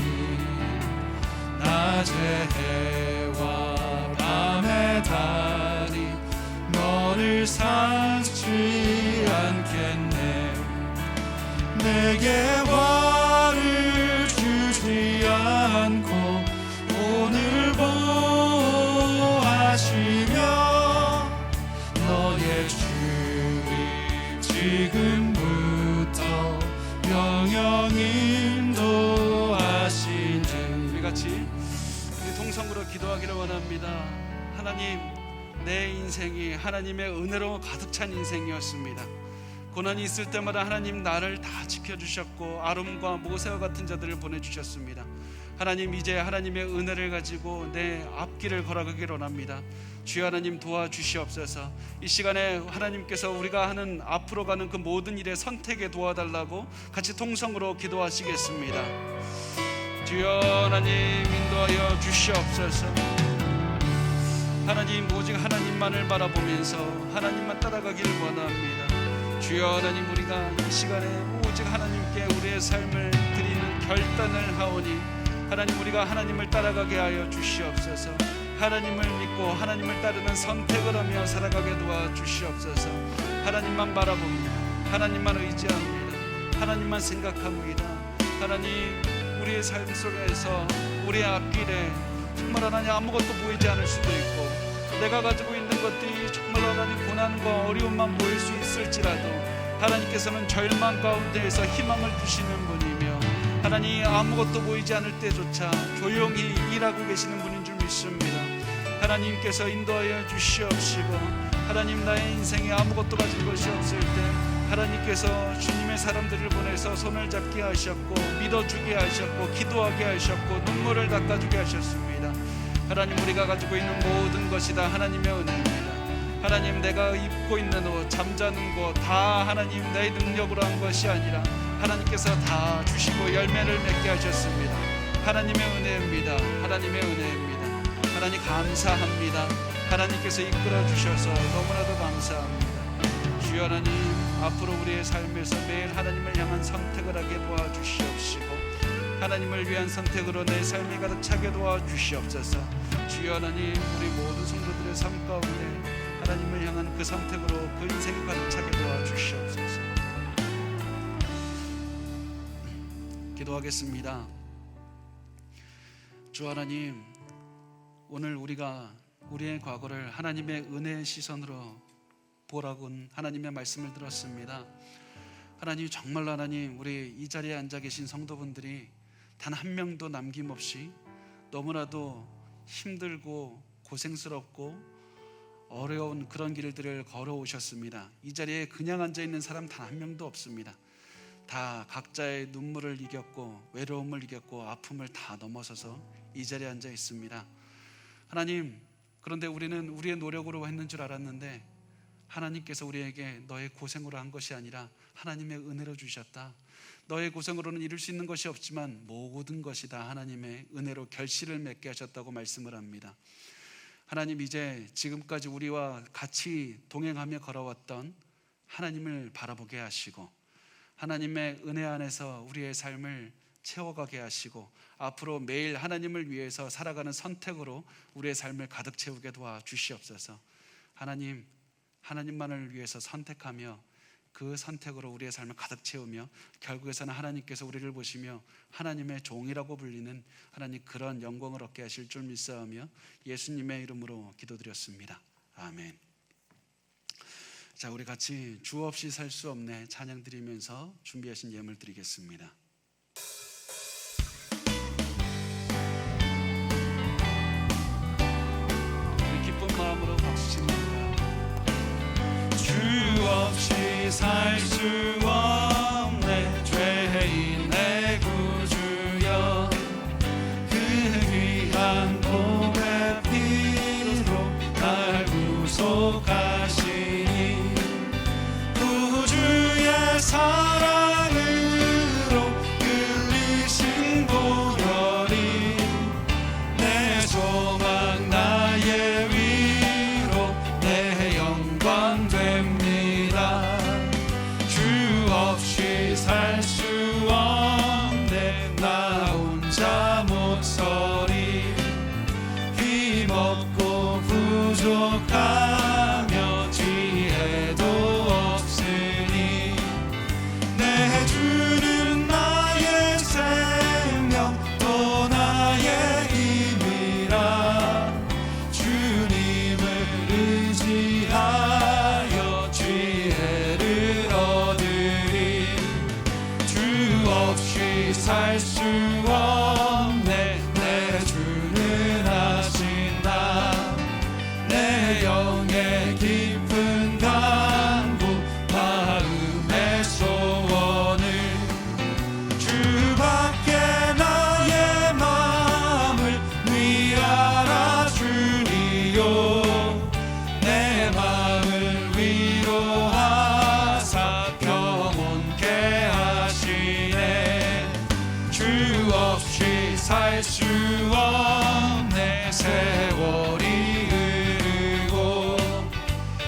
낮의 해와 밤의 달이 너를 상치 않겠네 내게 화를 주지 않고 오늘 보호하시며 너의 주리 지금부터 영영 인도하시니 우리 같이 우리 통성으로 기도하기를 원합니다. 하나님, 내 인생이 하나님의 은혜로 가득 찬 인생이었습니다. 고난이 있을 때마다 하나님 나를 다 지켜주셨고 아름과 모세와 같은 자들을 보내주셨습니다. 하나님, 이제 하나님의 은혜를 가지고 내 앞길을 걸어가기를 원합니다. 주여 하나님 도와주시옵소서. 이 시간에 하나님께서 우리가 하는 앞으로 가는 그 모든 일에 선택에 도와달라고 같이 통성으로 기도하시겠습니다. 주여 하나님 인도하여 주시옵소서. 하나님, 오직 하나님만을 바라보면서 하나님만 따라가기를 원합니다. 주여 하나님, 우리가 이 시간에 오직 하나님께 우리의 삶을 드리는 결단을 하오니 하나님, 우리가 하나님을 따라가게 하여 주시옵소서. 하나님을 믿고 하나님을 따르는 선택을 하며 살아가게 도와주시옵소서. 하나님만 바라봅니다. 하나님만 의지합니다. 하나님만 생각합니다. 하나님, 우리의 삶 속에서 우리의 앞길에 정말 하나님 아무것도 보이지 않을 수도 있고 내가 가지고 있는 것들이 정말 하나님 고난과 어려움만 보일 수 있을지라도 하나님께서는 절망 가운데에서 희망을 주시는 분이며 하나님 아무것도 보이지 않을 때조차 조용히 일하고 계시는 분인 줄 믿습니다. 하나님께서 인도하여 주시옵시고 하나님, 나의 인생에 아무것도 가진 것이 없을 때 하나님께서 주님의 사람들을 보내서 손을 잡게 하셨고 믿어주게 하셨고 기도하게 하셨고 눈물을 닦아주게 하셨습니다. 하나님, 우리가 가지고 있는 모든 것이 다 하나님의 은혜입니다. 하나님, 내가 입고 있는 옷, 잠자는 곳 다 하나님 내 능력으로 한 것이 아니라 하나님께서 다 주시고 열매를 맺게 하셨습니다. 하나님의 은혜입니다. 하나님의 은혜입니다. 하나님 감사합니다. 하나님께서 이끌어 주셔서 너무나도 감사합니다. 주여 하나님, 앞으로 우리의 삶에서 매일 하나님을 향한 선택을 하게 도와주시옵시고 하나님을 위한 선택으로 내 삶이 가득 차게 도와주시옵소서. 주여 하나님, 우리 모든 성도들의 삶 가운데 하나님을 향한 그 선택으로 그 인생이 가득 차게 도와주시옵소서. 기도하겠습니다. 주 하나님, 오늘 우리가 우리의 과거를 하나님의 은혜의 시선으로 보라고 하나님의 말씀을 들었습니다. 하나님, 정말 하나님, 우리 이 자리에 앉아 계신 성도분들이 단 한 명도 남김없이 너무나도 힘들고 고생스럽고 어려운 그런 길들을 걸어오셨습니다. 이 자리에 그냥 앉아있는 사람 단 한 명도 없습니다. 다 각자의 눈물을 이겼고 외로움을 이겼고 아픔을 다 넘어서서 이 자리에 앉아 있습니다. 하나님, 그런데 우리는 우리의 노력으로 했는 줄 알았는데 하나님께서 우리에게 너의 고생으로 한 것이 아니라 하나님의 은혜로 주셨다. 너의 고생으로는 이룰 수 있는 것이 없지만 모든 것이 다 하나님의 은혜로 결실을 맺게 하셨다고 말씀을 합니다. 하나님, 이제 지금까지 우리와 같이 동행하며 걸어왔던 하나님을 바라보게 하시고 하나님의 은혜 안에서 우리의 삶을 채워가게 하시고 앞으로 매일 하나님을 위해서 살아가는 선택으로 우리의 삶을 가득 채우게 도와주시옵소서. 하나님, 하나님만을 위해서 선택하며 그 선택으로 우리의 삶을 가득 채우며 결국에서는 하나님께서 우리를 보시며 하나님의 종이라고 불리는 하나님 그런 영광을 얻게 하실 줄 믿사오며 예수님의 이름으로 기도드렸습니다. 아멘. 자, 우리 같이 주 없이 살 수 없네 찬양 드리면서 준비하신 예물 드리겠습니다. 우리 기쁜 마음으로 박수 칩니다. 주 없이 살 수 없네 죄인 내 구주여 그 귀한 복의 피로 날 구속하시니 구주의 사랑으로 끌리신 보혈이 내 소망 나의 위로 내 영광 됩니다. 주 없이 살 수 없네 나 혼자 못서리 힘없고 부족하며 지혜도 없으니 내 주는 나의 생명 또 나의 힘이라 주님을 의지하여 지혜를 얻으리 주 없이 살 수 없네 내 주는 하신다 내 영의 깊은 간구 마음의 소원을 주밖에 나의 마음을 위하라 주니요 내 마음을 위로하사 평온케 하시네 주 없이 살 수 없네 세월이 흐르고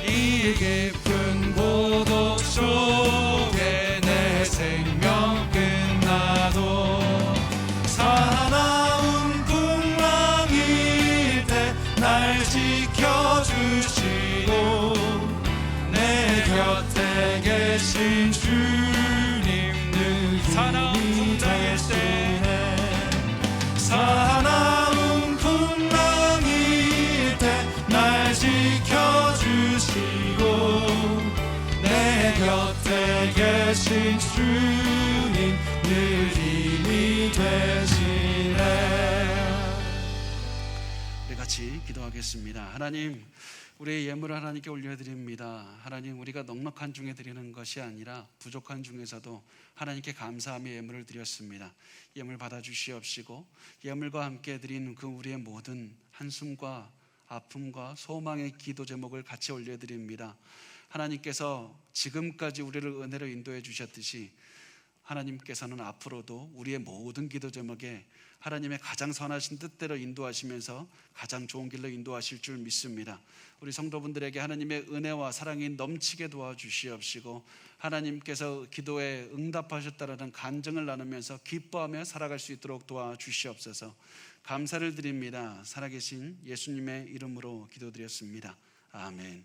이 깊은 고독 속에 내 생명 끝나도 사나운 풍랑일 때 날 지켜주시고 내 곁에 계신 주님 늘 힘이 되시네 사나운 풍랑일 때 날 지켜주시고 내 곁에 계신 주님 늘 힘이 되시네. 우리 같이 기도하겠습니다. 하나님, 우리의 예물을 하나님께 올려드립니다. 하나님, 우리가 넉넉한 중에 드리는 것이 아니라 부족한 중에서도 하나님께 감사하며 예물을 드렸습니다. 예물 받아주시옵시고 예물과 함께 드린 그 우리의 모든 한숨과 아픔과 소망의 기도 제목을 같이 올려드립니다. 하나님께서 지금까지 우리를 은혜로 인도해 주셨듯이 하나님께서는 앞으로도 우리의 모든 기도 제목에 하나님의 가장 선하신 뜻대로 인도하시면서 가장 좋은 길로 인도하실 줄 믿습니다. 우리 성도분들에게 하나님의 은혜와 사랑이 넘치게 도와주시옵시고 하나님께서 기도에 응답하셨다라는 간증을 나누면서 기뻐하며 살아갈 수 있도록 도와주시옵소서. 감사를 드립니다. 살아계신 예수님의 이름으로 기도드렸습니다. 아멘.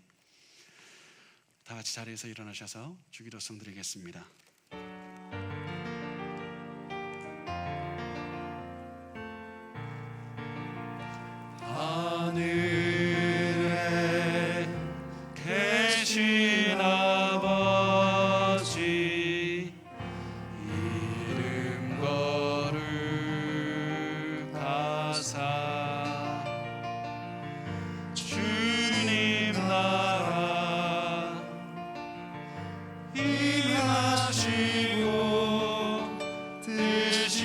다 같이 자리에서 일어나셔서 주기도송 드리겠습니다. 하늘에 계신 아버지 이름 거룩하사 주님 나라 임하시고 뜻이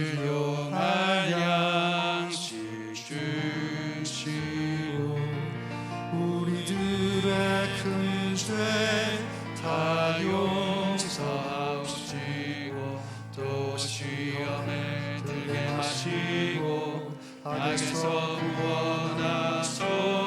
일용할 양식 주시고 우리들의 큰 죄 다 용서하시고 또 시험에 들게 하시고 악에서 구원하소서.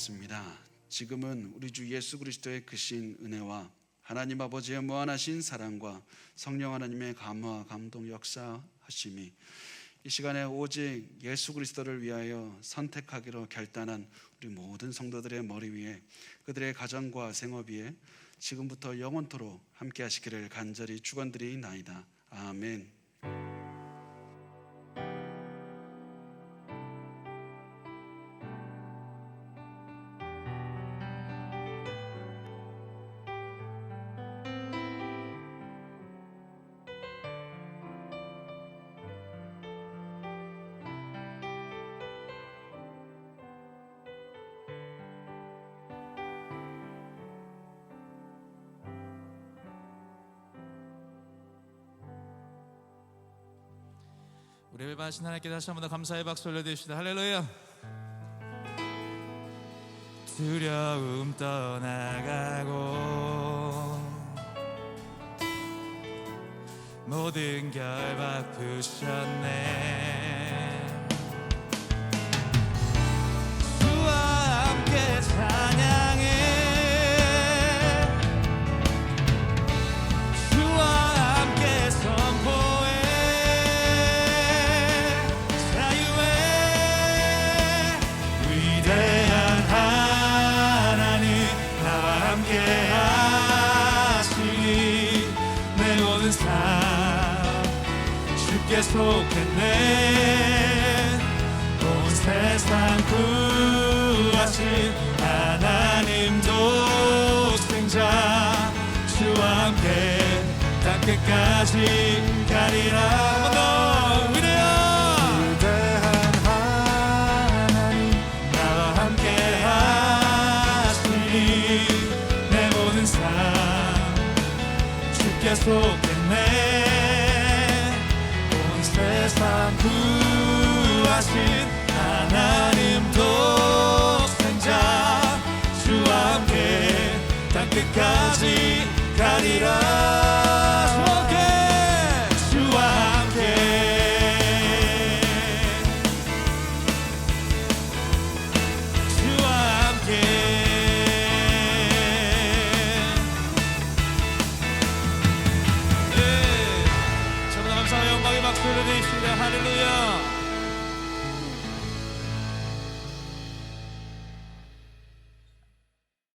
기도드리겠습니다. 지금은 우리 주 예수 그리스도의 크신 은혜와 하나님 아버지의 무한하신 사랑과 성령 하나님의 감화 감동 역사하심이 이 시간에 오직 예수 그리스도를 위하여 선택하기로 결단한 우리 모든 성도들의 머리 위에, 그들의 가정과 생업 위에 지금부터 영원토록 함께 하시기를 간절히 축원드리나이다. 아멘. 우리 예배하신 하나님께 다시 한번 더 감사의 박수 올려드립시다. 할렐루야. 두려움 떠나가고 모든 결박 푸셨네. 주와 함께 찬양해, 주와 함께 선포해. 자유의 위대한 하나님 나와 함께 하시니 내 모든 삶 주께 속했네. 온 세상 구하신 하나님 독생자 주와 함께 땅 끝까지 가리라. 한번 더 위대한 하나님 나와 함께 하시니 내 모든 삶 주께 속했네. 온 세상 구하신 하나님 독생자 주와 함께 땅 끝까지 가리라.